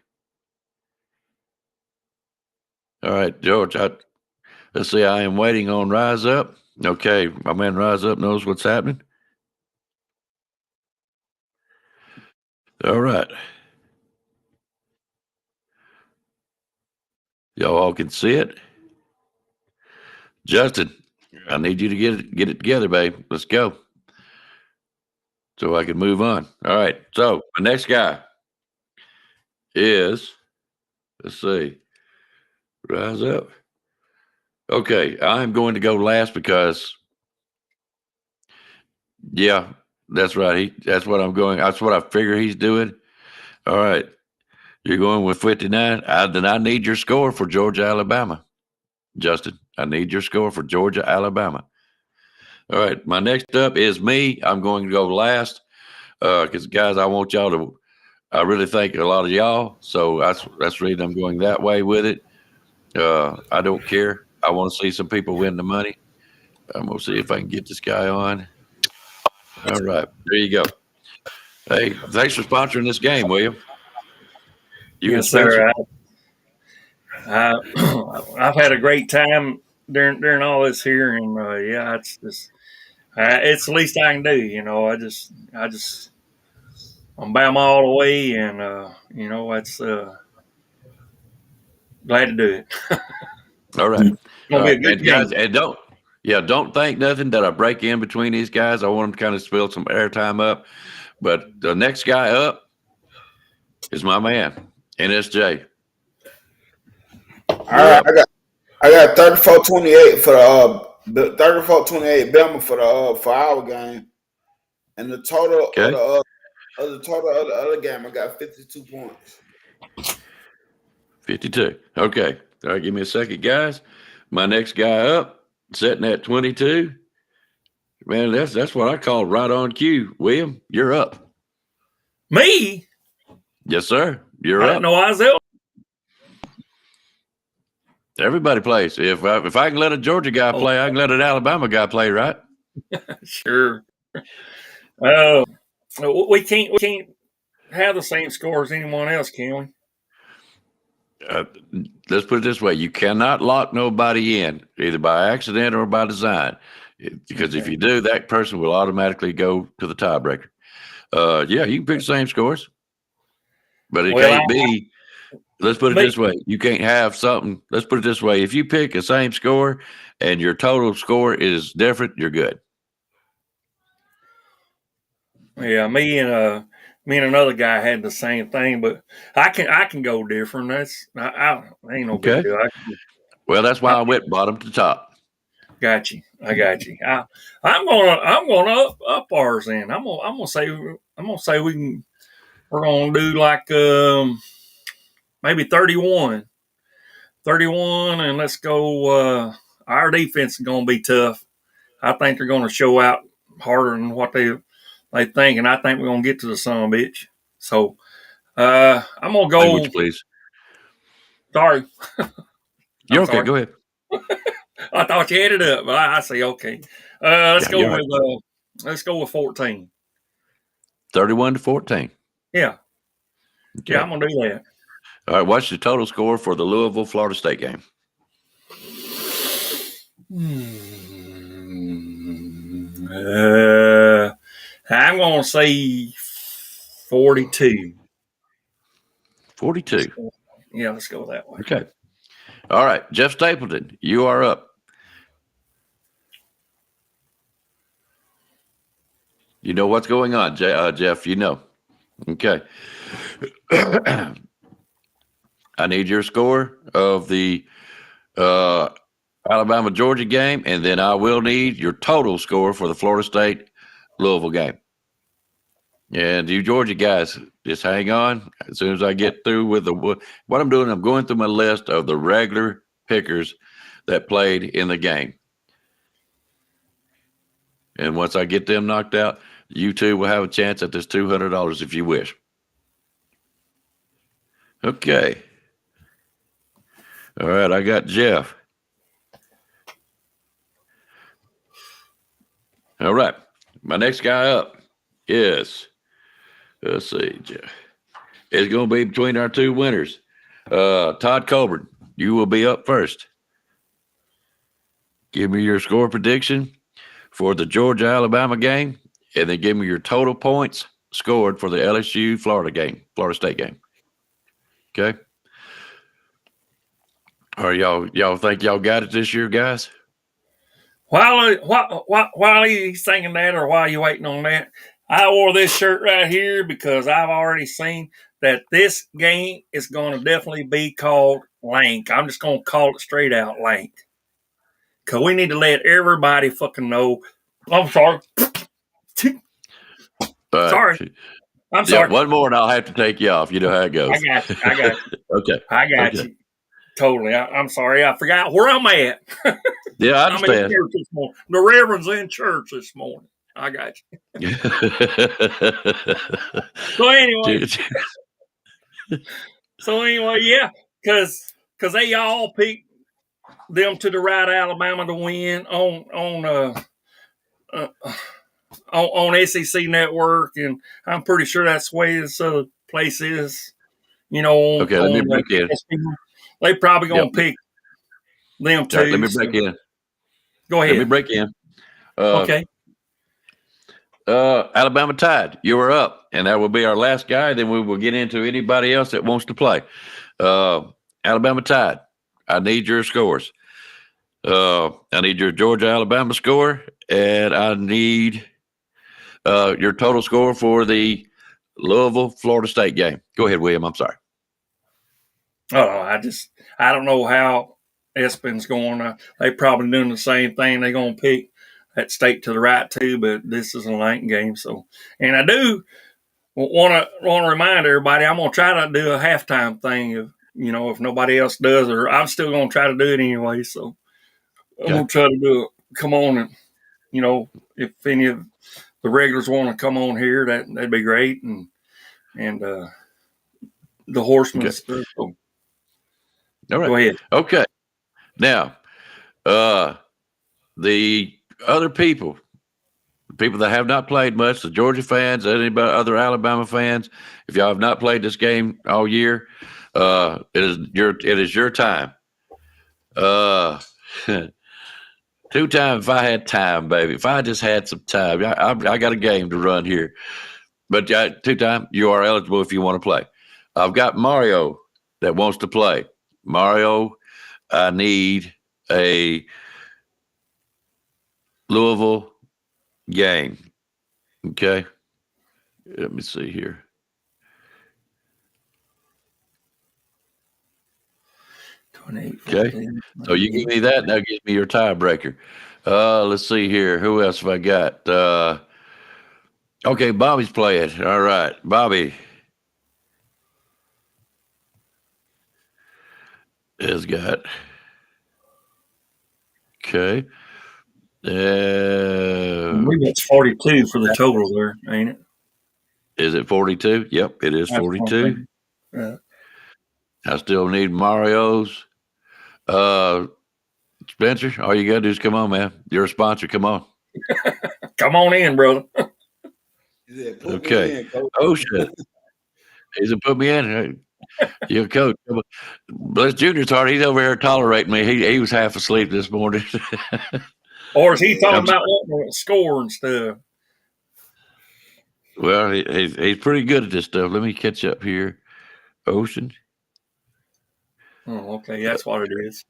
All right, George, let's see. I am waiting on Rise Up. Okay, my man Rise Up knows what's happening. All right. Y'all all can see it. Justin, I need you to get it together, babe. Let's go. So I can move on. All right. So my next guy is, let's see, Rise Up. Okay, I'm going to go last because, yeah, that's right. That's what I'm going. That's what I figure he's doing. All right. You're going with 59. Then I need your score for Georgia, Alabama. Justin, I need your score for Georgia, Alabama. All right. My next up is me. I'm going to go last because, guys, I want y'all to – I really thank a lot of y'all. So that's the reason I'm going that way with it. I don't care. I want to see some people win the money. I'm going to see if I can get this guy on. All right. There you go. Hey, thanks for sponsoring this game, William. Yes, sir. I've had a great time during all this here, and yeah, it's just it's the least I can do. You know, I'm BAMA all the way, and you know, it's glad to do it. All right. It's gonna be a good and guys, game. and don't think nothing that I break in between these guys. I want them to kind of spill some airtime up. But the next guy up is my man, NSJ. All right, I got 34-28 for the 34-28 Bama for our game, and the total of the other game I got 52 points. 52. Okay. All right, give me a second, guys. My next guy up, sitting at 22. Man, that's what I call right on cue. William, you're up. Me? Yes, sir. You're I up. didn't know I was up. Everybody plays. If I can let a Georgia guy play, I can let an Alabama guy play, right? Sure. We can't have the same score as anyone else, can we? Let's put it this way: you cannot lock nobody in, either by accident or by design, because if you do, that person will automatically go to the tiebreaker. Yeah, you can pick the same scores, but it can't be. Let's put it this way: you can't have something. Let's put it this way: if you pick the same score and your total score is different, you're good. Yeah, me and another guy had the same thing, but I can go different. I ain't no big deal. Well, that's why I went bottom to top. Got you. I got you. I'm gonna up ours then. I'm gonna say we're gonna do like maybe 31, and let's go our defense is going to be tough. I think they're going to show out harder than what they think, and I think we're going to get to the son of a bitch. So I'm going to go. Language, please. Sorry. You're I'm okay. sorry. Go ahead. I thought you had it up, but I say okay. Let's Yeah, go you're with right. let's go with 14. 31-14. Yeah, Okay. yeah, I'm gonna do that. All right. What's the total score for the Louisville Florida State game? I'm gonna say 42. 42. Yeah, let's go that way. Okay. All right. Jeff Stapleton, you are up. You know what's going on, Jeff. You know. Okay. I need your score of the Alabama Georgia game, and then I will need your total score for the Florida State Louisville game. And you Georgia guys, just hang on. As soon as I get through with what I'm doing, I'm going through my list of the regular pickers that played in the game. And once I get them knocked out, you two will have a chance at this $200 if you wish. Okay. All right, I got Jeff. All right. My next guy up is, let's see, Jeff. It's going to be between our two winners. Todd Colburn, you will be up first. Give me your score prediction for the Georgia-Alabama game, and then give me your total points scored for the LSU Florida State game. Okay? Or y'all think y'all got it this year, guys? While he's thinking that, or while you waiting on that, I wore this shirt right here because I've already seen that this game is going to definitely be called Lank. I'm just going to call it straight out Lank. Because we need to let everybody fucking know. I'm sorry. Sorry. I'm sorry. One more and I'll have to take you off. You know how it goes. I got you. Okay. I got you. Totally. I'm sorry. I forgot where I'm at. Yeah, I I'm in understand. church this morning. The Reverend's in church this morning. I got you. So anyway, yeah, because they all picked them to the right Alabama to win on SEC Network, and I'm pretty sure that's the way this other place is. Okay, let me break in. They probably gonna pick them too. Right, let me break in. Go ahead. Let me break in. Okay. Alabama Tide, you are up, and that will be our last guy. Then we will get into anybody else that wants to play. Alabama Tide, I need your scores. I need your Georgia-Alabama score, and I need your total score for the Louisville-Florida State game. Go ahead, William. I'm sorry. I don't know how Espen's going. They probably doing the same thing. They're going to pick that state to the right too, but this is a night game. So, and I do want to remind everybody, I'm going to try to do a halftime thing. If nobody else does, or I'm still going to try to do it anyway. So I'm going to try to do it. Come on, and if any of the regulars want to come on here, that'd be great. And the horsemen stuff. So, all right. Go ahead. Okay. Now, the other people that have not played much, the Georgia fans, anybody, other Alabama fans, if y'all have not played this game all year, it is your time. 2 times if I had time, baby. If I just had some time, I got a game to run here. But 2 times, you are eligible if you want to play. I've got Mario that wants to play. Mario, I need a Louisville game. Okay. Let me see here. Okay. So you give me that, and that gives me your tiebreaker. Let's see here. Who else have I got? Okay, Bobby's playing. All right. Bobby has got Okay. I believe that's 42 for the total there, ain't it? Is it 42? Yep, it is That's what I'm 42. thinking. Yeah. I still need Mario's. Spencer, all you got to do is come on, man. You're a sponsor. Come on. Come on in, brother. He said, put Okay. me in, coach. Ocean. He's a put me in. You're a coach. Bless Junior's hard. He's over here tolerating me. He was half asleep this morning. Or is he talking I'm- about wanting to score and stuff? Well, he's pretty good at this stuff. Let me catch up here. Ocean. Oh, okay. That's what it is.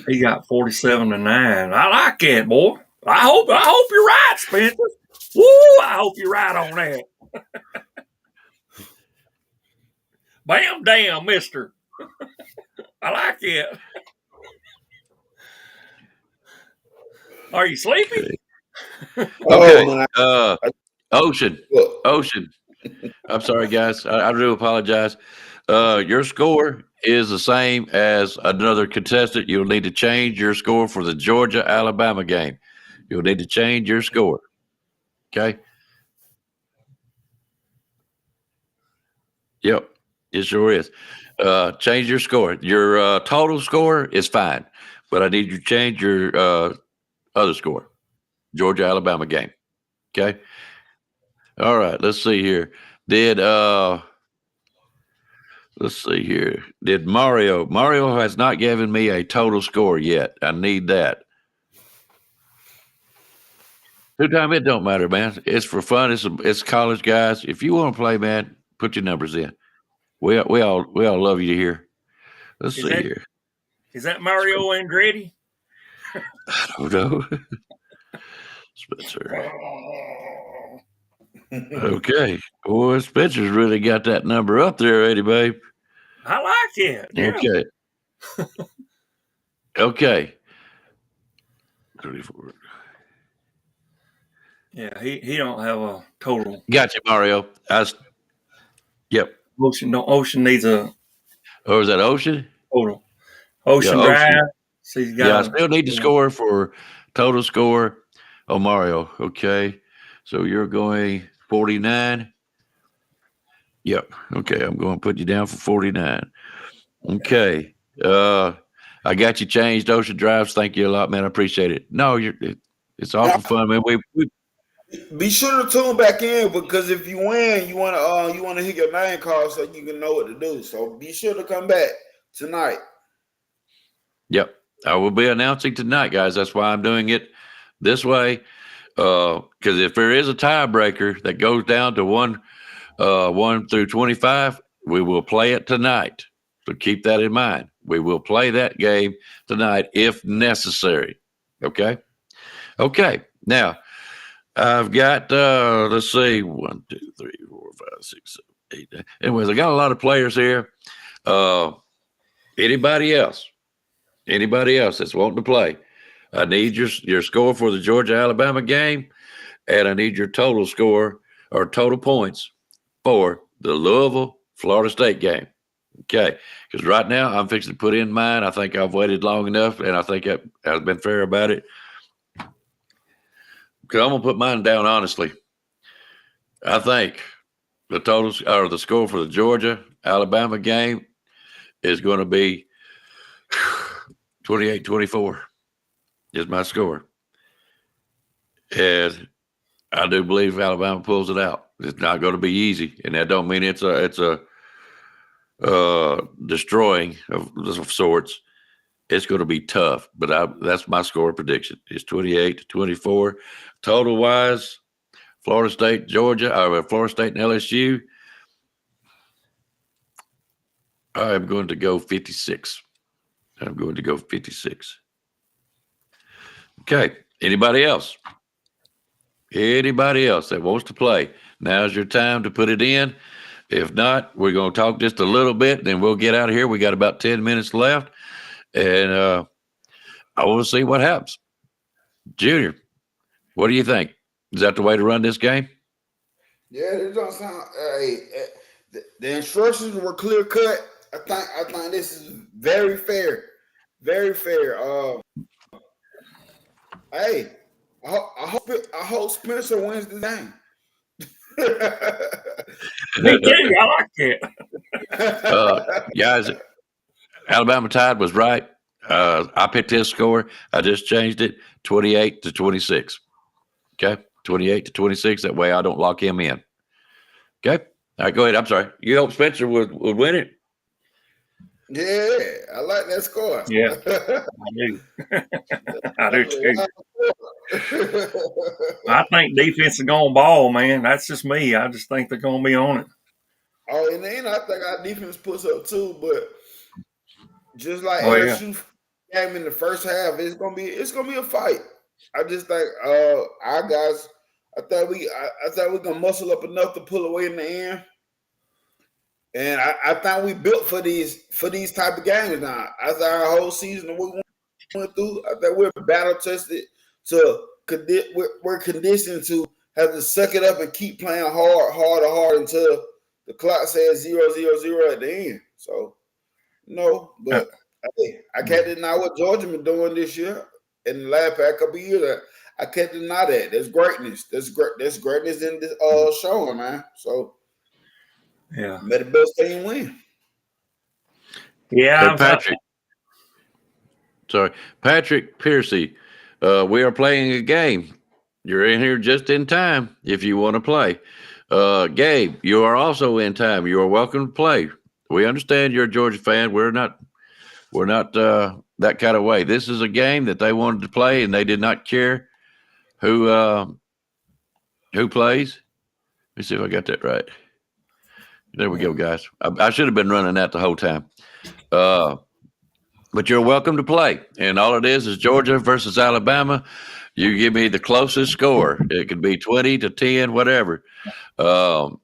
He got 47-9. I like that, boy. I hope you're right, Spencer. Woo! I hope you're right on that. Bam, damn, mister. I like it. Are you sleepy? Okay. man, Ocean. look, Ocean. I'm sorry, guys. I do apologize. Your score is the same as another contestant. You'll need to change your score for the Georgia-Alabama game. You'll need to change your score. Okay? Yep. It sure is. Change your score. Your total score is fine, but I need you to change your other score. Georgia-Alabama game. Okay? All right. Let's see here. Let's see here. Did Mario has not given me a total score yet. I need that. Two-time, it don't matter, man. It's for fun. It's college guys. If you want to play, man, put your numbers in. We all love you here. Let's see here. Is that Mario Andretti? Oh no. Spencer. Okay. Boy, Spencer's really got that number up there, Eddie, babe. I like it. Yeah. Okay. Okay. 34. Yeah, he don't have a total. Gotcha, Mario. Yep. Ocean needs a Or is that Ocean? total. Ocean Yeah, Drive. Ocean. So he's got Yeah, I still need to score for total score. Oh, Mario. Okay. So you're going 49. Yep. Okay. I'm going to put you down for 49. Okay. I got you changed, Ocean Drives. Thank you a lot, man. I appreciate it. No, it's awful fun, man. We be sure to tune back in because if you win, you wanna hear your name called so you can know what to do. So be sure to come back tonight. Yep. I will be announcing tonight, guys. That's why I'm doing it this way. Because if there is a tiebreaker that goes down to 1 through 25, we will play it tonight. So keep that in mind. We will play that game tonight if necessary. Okay? Okay. Now, I've got, let's see, 1, 2, 3, 4, 5, 6, 7, 8, 9. Anyways, I got a lot of players here. Anybody else that's wanting to play, I need your score for the Georgia-Alabama game, and I need your total score or total points for the Louisville-Florida State game. Okay, because right now I'm fixing to put in mine. I think I've waited long enough, and I think I've been fair about it. Because I'm going to put mine down honestly. I think the total or the score for the Georgia-Alabama game is going to be 28-24 is my score. And I do believe Alabama pulls it out. It's not going to be easy, and that don't mean it's a destroying of sorts. It's going to be tough, but that's my score prediction. It's 28-24. Total wise, Florida State, Georgia, Florida State and LSU. I am going to go 56. I'm going to go 56. Okay. Anybody else? Anybody else that wants to play? Now's your time to put it in. If not, we're going to talk just a little bit, then we'll get out of here. We got about 10 minutes left, and I want to see what happens. Junior, what do you think? Is that the way to run this game? Yeah, it don't sound. The instructions were clear cut. I think this is very fair. Very fair. Hey, I hope Spencer wins the game. Me too. I like that. Guys, Alabama Tide was right. I picked his score. I just changed it 28-26. Okay, 28-26. That way I don't lock him in. Okay. All right, go ahead. I'm sorry. You hope Spencer would win it? Yeah, I like that score. Yeah, I do. I do too. I think defense is going to ball, man. That's just me. I just think they're going to be on it. Oh, and then I think our defense puts up too, but just like Oh, yeah. LSU game in the first half, it's gonna be a fight. I just think our guys, I thought we gonna muscle up enough to pull away in the end. And I think we built for these type of games now. After our whole season we went through, I think we're battle tested we're conditioned to have to suck it up and keep playing hard until the clock says 0-0-0 at the end. So no, but hey, I can't deny what Georgia been doing this year in the last couple of years. I can't deny that. There's greatness. There's greatness in this showing, man. So Yeah. may the best team win. Yeah. Patrick Piercy, we are playing a game. You're in here just in time if you want to play. Gabe, you are also in time. You are welcome to play. We understand you're a Georgia fan. We're not that kind of way. This is a game that they wanted to play, and they did not care who plays. Let me see if I got that right. There we go, guys. I should have been running that the whole time. But you're welcome to play. And all it is Georgia versus Alabama. You give me the closest score. It could be 20-10, whatever. And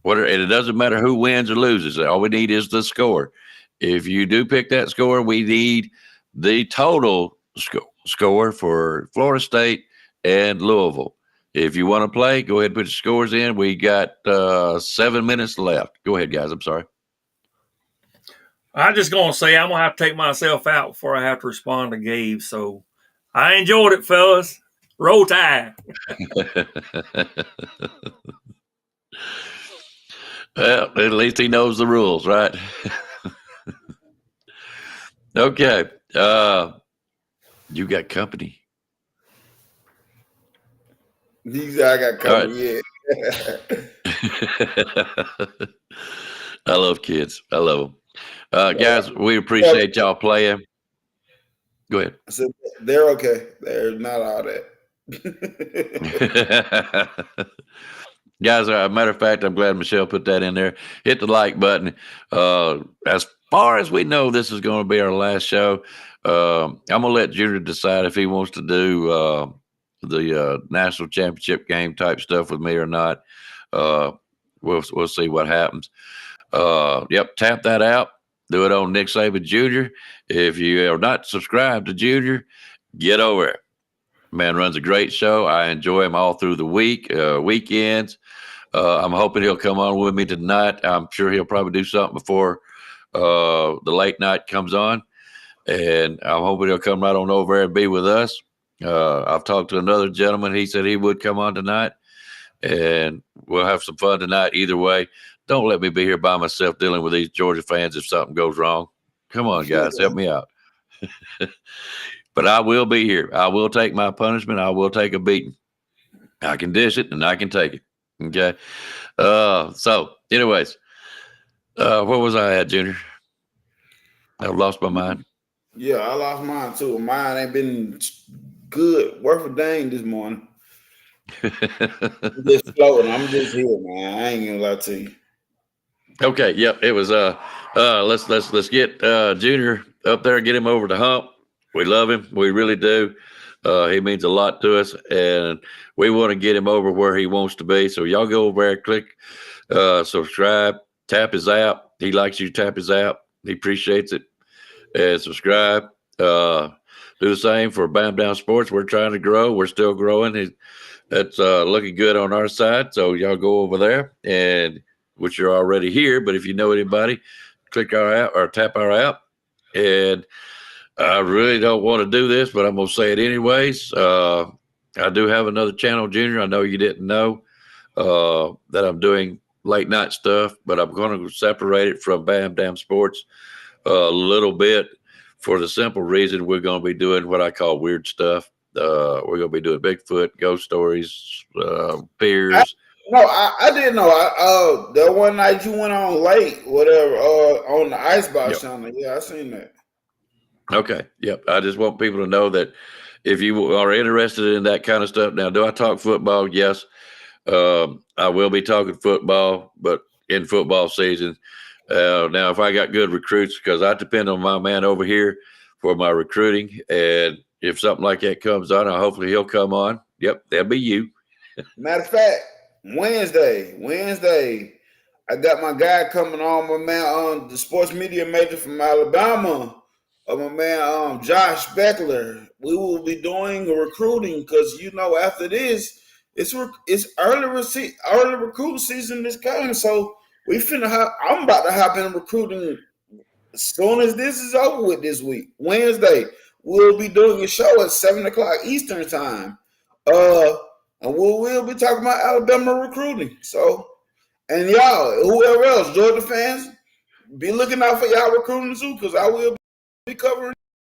it doesn't matter who wins or loses. All we need is the score. If you do pick that score, we need the total score for Florida State and Louisville. If you want to play, go ahead and put your scores in. We got 7 minutes left. Go ahead, guys. I'm sorry. I'm just going to say I'm going to have to take myself out before I have to respond to Gabe. So I enjoyed it, fellas. Roll Tide. Well, at least he knows the rules, right? Okay. You got company. I got company, right. Yeah. I love kids. I love them. Guys, we appreciate y'all playing. Go ahead. I said they're okay. They're not all that. Guys, as a matter of fact, I'm glad Michelle put that in there. Hit the like button. As far as we know, this is going to be our last show. I'm going to let Junior decide if he wants to do the national championship game type stuff with me or not. We'll see what happens. Yep, tap that out. Do it on Nick Saban Jr. If you are not subscribed to Junior, get over it. Man runs a great show. I enjoy him all through the weekends. I'm hoping he'll come on with me tonight. I'm sure he'll probably do something before the late night comes on. And I'm hoping he'll come right on over and be with us. I've talked to another gentleman. He said he would come on tonight. And we'll have some fun tonight either way. Don't let me be here by myself dealing with these Georgia fans if something goes wrong. Come on, guys, help me out. But I will be here. I will take my punishment. I will take a beating. I can dish it and I can take it. Okay. So anyways, where was I at, Junior? I've lost my mind. Yeah, I lost mine too. Mine ain't been good, worth a dang this morning. I'm just floating. I'm just here, man. I ain't gonna lie to you. Okay, yep. It was let's get Junior up there, get him over the hump. We love him. We really do. He means a lot to us, and we want to get him over where he wants to be. So y'all go over there, click subscribe, tap his app. He likes you to tap his app. He appreciates it. And subscribe. Do the same for Bam Down Sports. We're trying to grow. We're still growing. That's looking good on our side. So y'all go over there, and which you're already here. But if you know anybody, click our app or tap our app. And I really don't want to do this, but I'm going to say it anyways. I do have another channel, Junior. I know you didn't know that I'm doing late night stuff, but I'm going to separate it from Bam Dam Sports a little bit for the simple reason we're going to be doing what I call weird stuff. We're going to be doing Bigfoot, ghost stories, fears. I didn't know. The one night you went on late, whatever, on the Icebox channel. Yeah, I seen that. Okay. Yep. I just want people to know that if you are interested in that kind of stuff. Now, do I talk football? Yes. I will be talking football, but in football season. Now, if I got good recruits, because I depend on my man over here for my recruiting, and if something like that comes on, hopefully he'll come on. Yep, that'll be you. Matter of fact, Wednesday, I got my guy coming on, my man, the sports media major from Alabama, my man, Josh Beckler. We will be doing a recruiting because after this, it's early recruiting season is coming, so I'm about to hop in recruiting as soon as this is over with this week. Wednesday, we'll be doing a show at 7:00 Eastern time. And we'll be talking about Alabama recruiting. So, and y'all, whoever else, Georgia fans, be looking out for y'all recruiting too, because I will be covering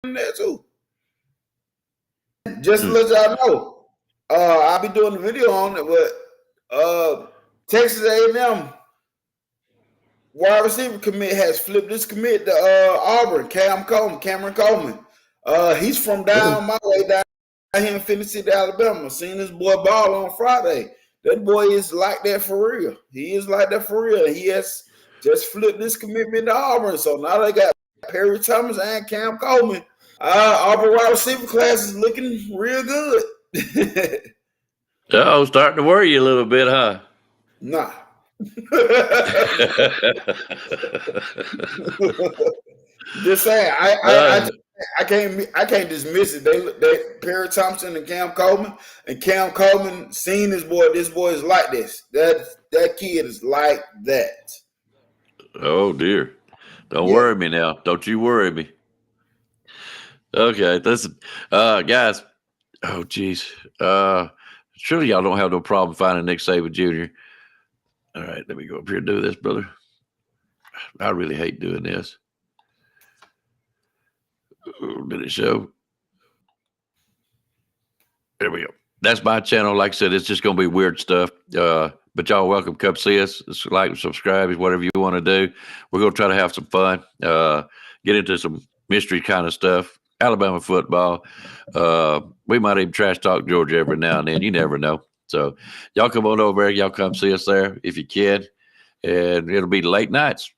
that too. Just to let y'all know, I'll be doing a video on it, but Texas A&M wide receiver commit has flipped this commit to Auburn, Cameron Coleman. He's from down my way down here in Phoenix City, Alabama. Seen this boy ball on Friday. That boy is like that for real. He is like that for real. He has just flipped this commitment to Auburn. So now they got Perry Thomas and Cam Coleman. Auburn wide receiver class is looking real good. Oh, starting to worry you a little bit, huh? Nah. Just saying, I can't dismiss it. They Perry Thompson and Cam Coleman seen this boy. This boy is like this. That kid is like that. Oh dear. Don't worry me now. Don't you worry me. Okay, listen, guys. Oh geez. Surely y'all don't have no problem finding Nick Saban Jr. All right, let me go up here and do this, brother. I really hate doing this. Did it show? There we go. That's my channel. Like I said, it's just going to be weird stuff. But y'all welcome. Come see us. Like, subscribe, whatever you want to do. We're going to try to have some fun. Get into some mystery kind of stuff. Alabama football. We might even trash talk Georgia every now and then. You never know. So y'all come on over there. Y'all come see us there if you can. And it'll be late nights.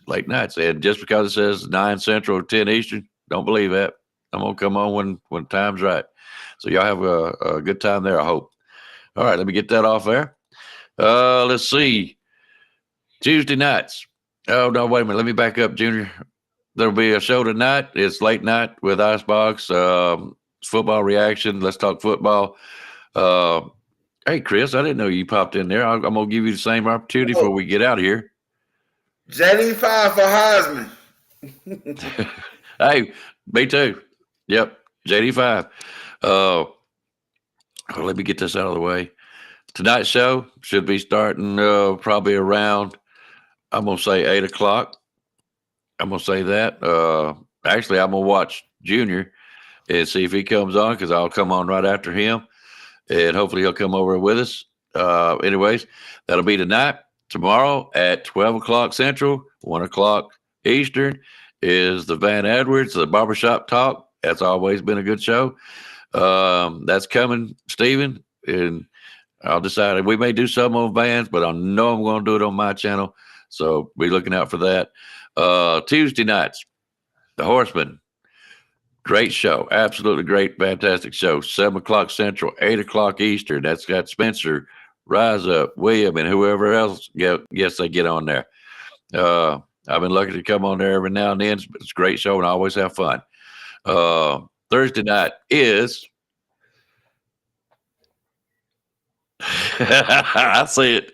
And just because it says 9 Central or 10 Eastern, don't believe that. I'm going to come on when time's right. So y'all have a good time there, I hope. All right, let me get that off there. Let's see. Tuesday nights. Oh, no, wait a minute. Let me back up, Junior. There'll be a show tonight. It's late night with Icebox. Football reaction. Let's talk football. Hey, Chris, I didn't know you popped in there. I'm going to give you the same opportunity before we get out of here. JD5 for Heisman. Hey, me too. Yep, JD5. Let me get this out of the way. Tonight's show should be starting probably around, I'm going to say 8 o'clock. I'm going to say that. Actually, I'm going to watch Junior and see if he comes on because I'll come on right after him. And hopefully he'll come over with us. Anyways, that'll be tonight. Tomorrow at 12 o'clock Central, 1 o'clock Eastern is the Van Edwards, the Barbershop Talk. That's always been a good show. That's coming, Steven. And I'll decide. We may do some on Vans, but I know I'm going to do it on my channel. So be looking out for that. Tuesday nights, The Horseman. Great show. Absolutely great, fantastic show. 7 o'clock Central, 8 o'clock Eastern. That's got Spencer, Rise Up, William, and whoever else gets they get on there. I've been lucky to come on there every now and then. It's a great show, and I always have fun. Thursday night is I see it.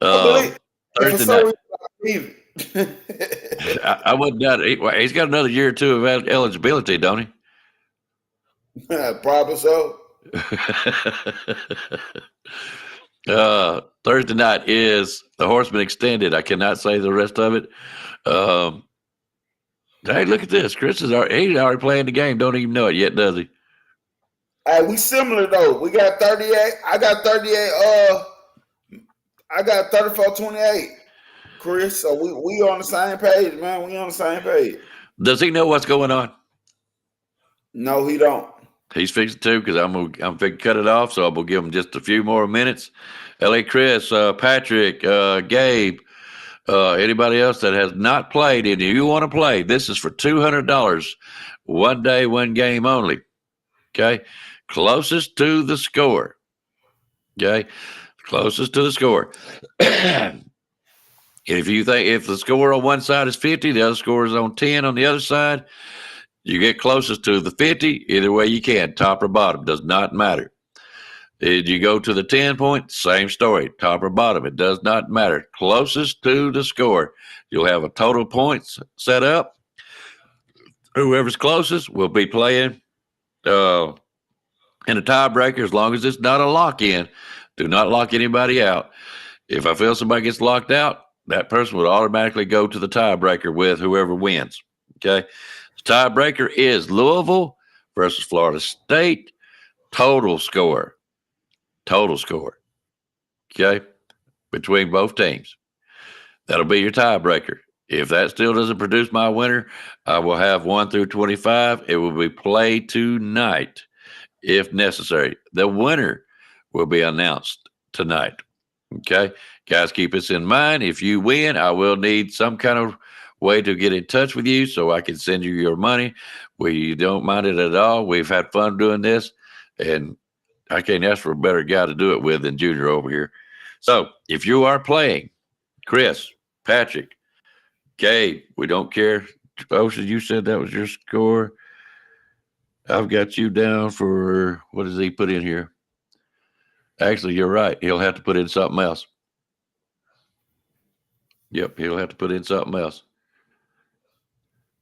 Thursday night. I wouldn't doubt it. He's got another year or two of eligibility, don't he? Probably so. Thursday night is the Horseman Extended. I cannot say the rest of it. Hey, look at this. Chris he's already playing the game. Don't even know it yet, does he? Hey, we similar though. We got 38. I got 38. I got 34-28. Chris, so we on the same page, man. We on the same page. Does he know what's going on? No, he don't. He's fixing to because I'm fixing to cut it off, so I'm gonna give him just a few more minutes. L.A. Chris, Patrick, Gabe, anybody else that has not played and you want to play, this is for $200. 1 day, 1 game only. Okay, closest to the score. Okay, closest to the score. If the score on one side is 50, the other score is on 10 on the other side, you get closest to the 50. Either way you can, top or bottom, does not matter. Did you go to the 10 point? Same story, top or bottom, it does not matter. Closest to the score. You'll have a total points set up. Whoever's closest will be playing in a tiebreaker as long as it's not a lock-in. Do not lock anybody out. If I feel somebody gets locked out, that person would automatically go to the tiebreaker with whoever wins. Okay? The tiebreaker is Louisville versus Florida State. Total score. Okay? Between both teams. That'll be your tiebreaker. If that still doesn't produce my winner, I will have 1 through 25. It will be played tonight if necessary. The winner will be announced tonight. Okay? Guys, keep this in mind. If you win, I will need some kind of way to get in touch with you so I can send you your money. We don't mind it at all. We've had fun doing this, and I can't ask for a better guy to do it with than Junior over here. So if you are playing, Chris, Patrick, Gabe, we don't care. Ocean, you said that was your score. I've got you down for, what does he put in here? Actually, you're right. He'll have to put in something else. Yep, he'll have to put in something else.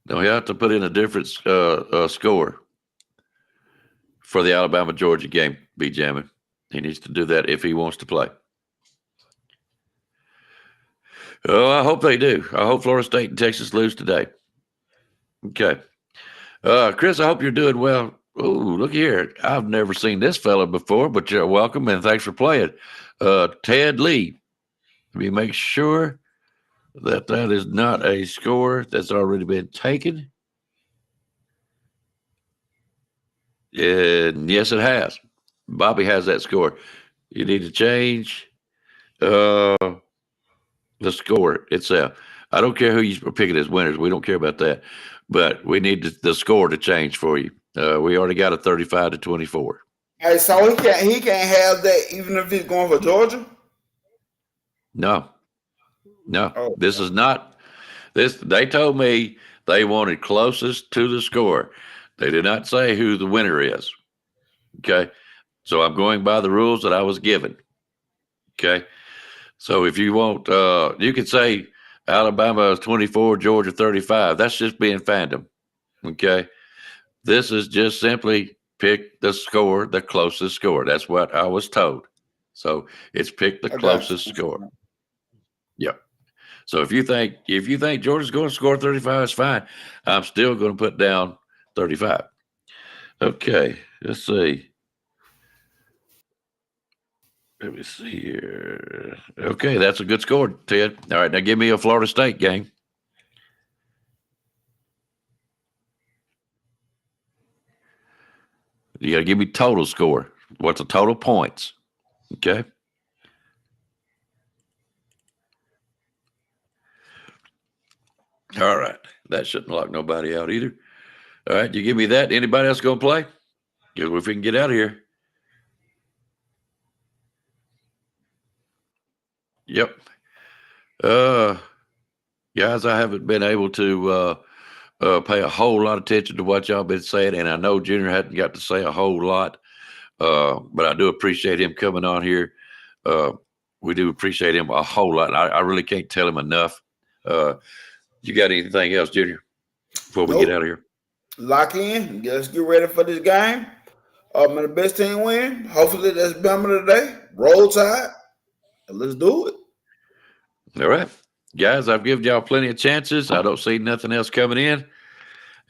No, he'll have to put in a different score for the Alabama-Georgia game, be jamming. He needs to do that if he wants to play. Oh, I hope they do. I hope Florida State and Texas lose today. Okay. Chris, I hope you're doing well. Oh, look here. I've never seen this fella before, but you're welcome and thanks for playing. Ted Lee. Let me make sure that is not a score that's already been taken. And yes, it has. Bobby has that score. You need to change the score itself. I don't care who you're picking as winners. We don't care about that. But we need the score to change for you. We already got a 35-24. Hey, so he can't have that even if he's going for Georgia? No. Oh. This is not this. They told me they wanted closest to the score. They did not say who the winner is. Okay. So I'm going by the rules that I was given. Okay. So if you want, you could say Alabama is 24, Georgia 35. That's just being fandom. Okay. This is just simply pick the score, the closest score. That's what I was told. So it's pick the closest score. Yep. So if you think Georgia's going to score 35, it's fine. I'm still going to put down 35. Okay. Let's see. Let me see here. Okay, that's a good score, Ted. All right, now give me a Florida State game. You got to give me total score. What's the total points? Okay. All right. That shouldn't lock nobody out either. All right, you give me that. Anybody else going to play? If we can get out of here. Yep. Guys, I haven't been able to pay a whole lot of attention to what y'all been saying, and I know Junior hadn't got to say a whole lot, but I do appreciate him coming on here. We do appreciate him a whole lot. I really can't tell him enough. You got anything else, Junior, before we Nope. get out of here? Lock in. Let's get ready for this game. May the best team win. Hopefully that's Bama today. Roll Tide. And let's do it. All right. Guys, I've given y'all plenty of chances. I don't see nothing else coming in.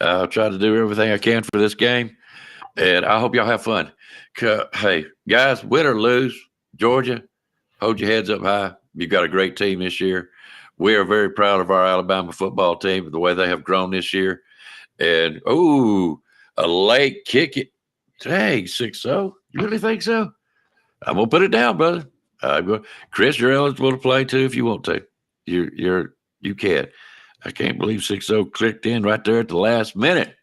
I'll try to do everything I can for this game, and I hope y'all have fun. Hey, guys, win or lose, Georgia, hold your heads up high. You've got a great team this year. We are very proud of our Alabama football team, the way they have grown this year. And, a late kick it. Dang, 6-0. You really think so? I'm going to put it down, brother. Chris, you're eligible to play too if you want to. You can. I can't believe 6-0 clicked in right there at the last minute.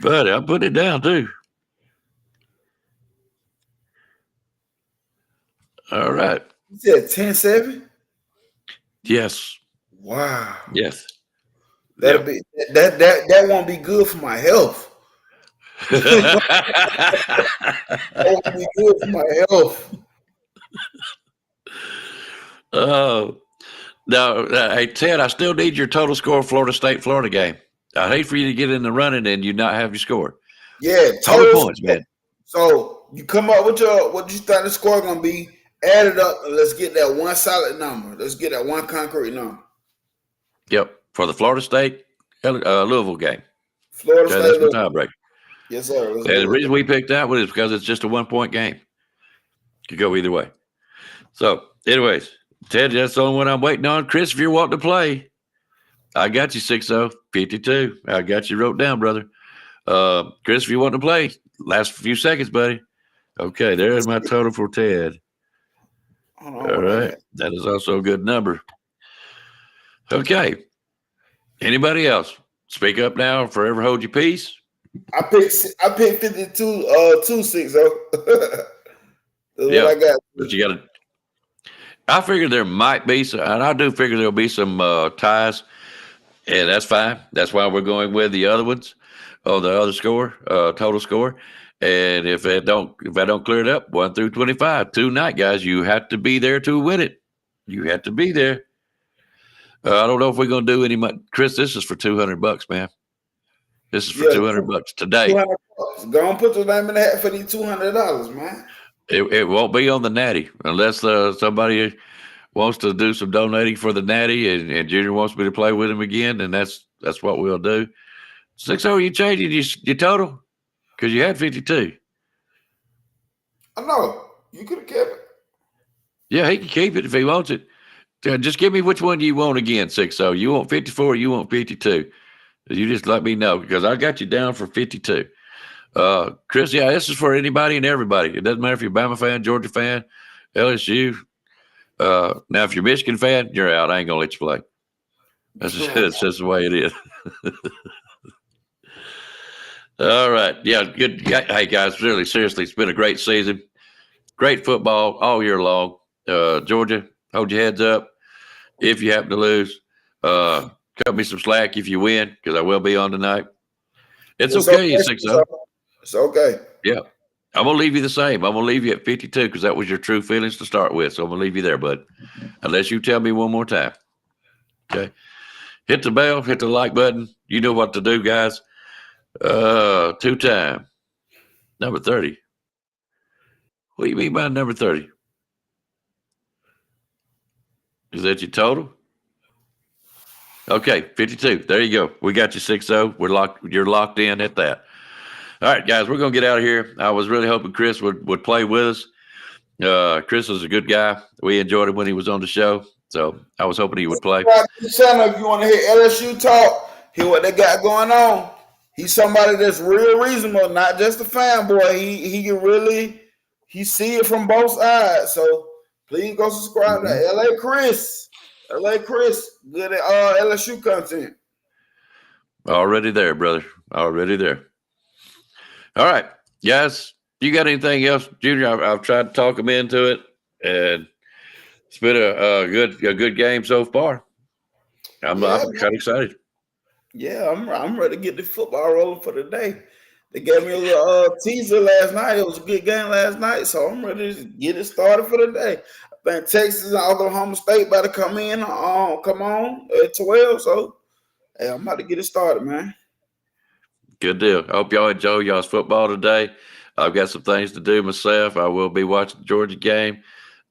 But I'll put it down too. All right. You said 10-7? Yes. Wow. Yes. That'll be that won't be good for my health. That won't be good for my health. Oh. Now, hey, Ted, I still need your total score Florida State-Florida game. I'd hate for you to get in the running and you not have your score. Yeah, Total points, man. So you come up with what you think the score gonna be, add it up, and let's get that one solid number. Let's get that one concrete number. Yep, for the Florida State Louisville game. Florida State. That's my tiebreaker. Yes, sir. And the reason we picked that one is because it's just a 1-point game. Could go either way. So, anyways, Ted, that's the only one I'm waiting on. Chris, if you're wanting to play, I got you 6-0, 52. I got you wrote down, brother. Chris, if you want to play, last few seconds, buddy. Okay, there's my total for Ted. All right. That is also a good number. Okay. Anybody else? Speak up now. Forever hold your peace. I picked 52, 2-6. That's what I got. But you got to. I figure there might be some, and I do figure there'll be some ties, and that's fine. That's why we're going with the other ones, the other score, total score. And if I don't clear it up, 1 through 25 tonight, guys, you have to be there to win it. You have to be there. I don't know if we're going to do any much. Chris, this is for $200, man. This is for $200 today. $200. Go and put your name in the hat for these $200, man. It won't be on the Natty unless somebody wants to do some donating for the Natty and Junior wants me to play with him again, and that's what we'll do. 6-0, you changing your total? Because you had 52. I know. You could have kept it. Yeah, he can keep it if he wants it. Just give me which one you want again, 6-0. You want 54 or you want 52? You just let me know because I got you down for 52. Chris, yeah, this is for anybody and everybody. It doesn't matter if you're a Bama fan, Georgia fan, LSU. Now, if you're a Michigan fan, you're out. I ain't going to let you play. That's just the way it is. All right. Yeah, good. Hey, guys, really, seriously, it's been a great season. Great football all year long. Georgia, hold your heads up. If you happen to lose, cut me some slack if you win because I will be on tonight. It's okay. 6-0. It's okay. Yeah. I'm going to leave you the same. I'm going to leave you at 52 because that was your true feelings to start with. So I'm going to leave you there, bud. Unless you tell me one more time. Okay. Hit the bell, hit the like button. You know what to do, guys. 2-time. Number 30. What do you mean by number 30? Is that your total? Okay, 52. There you go. We got you 6-0. You're locked in at that. All right, guys, we're going to get out of here. I was really hoping Chris would play with us. Chris is a good guy. We enjoyed him when he was on the show. So I was hoping he would play. If you want to hear LSU talk, hear what they got going on. He's somebody that's real reasonable, not just a fanboy. He can really see it from both sides. So please go subscribe to LA Chris. LA Chris, good at LSU content. Already there, brother. Already there. All right, guys. You got anything else, Junior? I've tried to talk him into it, and it's been a good game so far. I'm kind of excited. Yeah, I'm ready to get the football rolling for the day. They gave me a little teaser last night. It was a good game last night, so I'm ready to get it started for the day. I think Texas and Oklahoma State better come on at 12. So, hey, I'm about to get it started, man. Good deal. I hope y'all enjoy y'all's football today. I've got some things to do myself. I will be watching the Georgia game.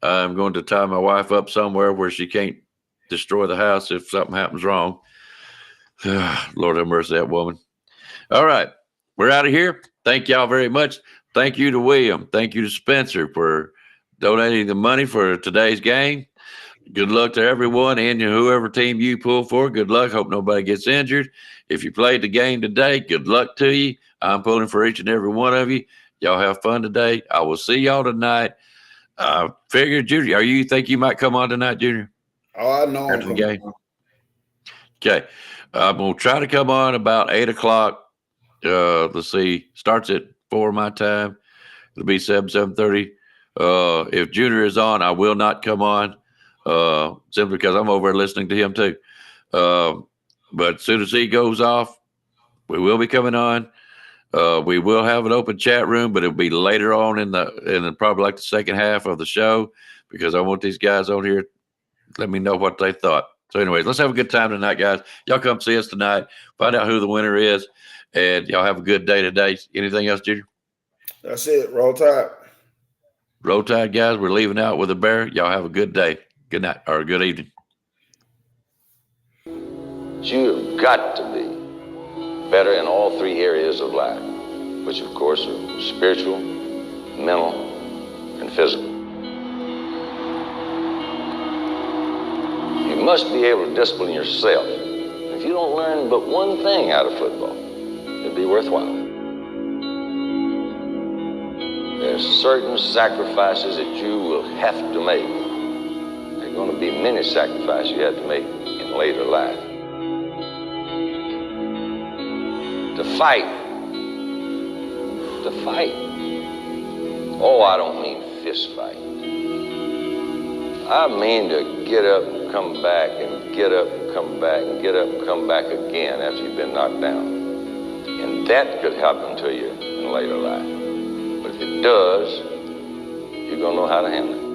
I'm going to tie my wife up somewhere where she can't destroy the house if something happens wrong. Lord have mercy, that woman. All right. We're out of here. Thank y'all very much. Thank you to William. Thank you to Spencer for donating the money for today's game. Good luck to everyone and whoever team you pull for. Good luck. Hope nobody gets injured. If you played the game today, good luck to you. I'm pulling for each and every one of you. Y'all have fun today. I will see y'all tonight. Figure, Junior, you think you might come on tonight, Junior? Oh, I know. After the game. Okay. I'm going to try to come on about 8 o'clock. Let's see. Starts at 4 my time. It'll be 7:30. If Junior is on, I will not come on. Simply because I'm over listening to him too. But as soon as he goes off, we will be coming on. We will have an open chat room, but it'll be later on in the probably like the second half of the show, because I want these guys on here. Let me know what they thought. So anyways, let's have a good time tonight, guys. Y'all come see us tonight. Find out who the winner is, and y'all have a good day today. Anything else, Junior? That's it. Roll Tide. Roll Tide, guys. We're leaving out with a bear. Y'all have a good day. Good night or good evening. You've got to be better in all three areas of life, which of course are spiritual, mental, and physical. You must be able to discipline yourself. If you don't learn but one thing out of football, it'll be worthwhile. There's certain sacrifices that you will have to make. There are going to be many sacrifices you have to make in later life. To fight. Oh, I don't mean fist fight. I mean to get up and come back and get up and come back and get up and come back again after you've been knocked down. And that could happen to you in later life. But if it does, you're going to know how to handle it.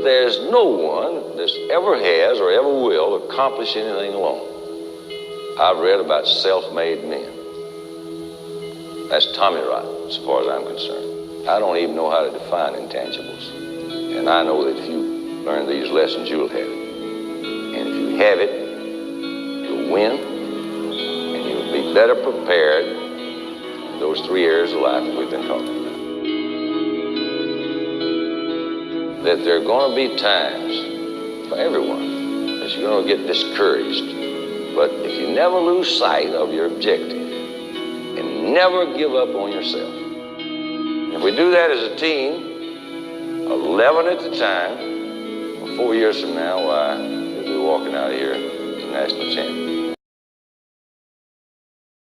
There's no one that ever has or ever will accomplish anything alone. I've read about self-made men. That's Tommy rot, as far as I'm concerned. I don't even know how to define intangibles. And I know that if you learn these lessons, you'll have it. And if you have it, you'll win, and you'll be better prepared in those three areas of life that we've been talking about. That there are going to be times for everyone that you're going to get discouraged. But if you never lose sight of your objective and never give up on yourself, if we do that as a team, 11 at the time, 4 years from now, why, we'll be walking out of here as national champion.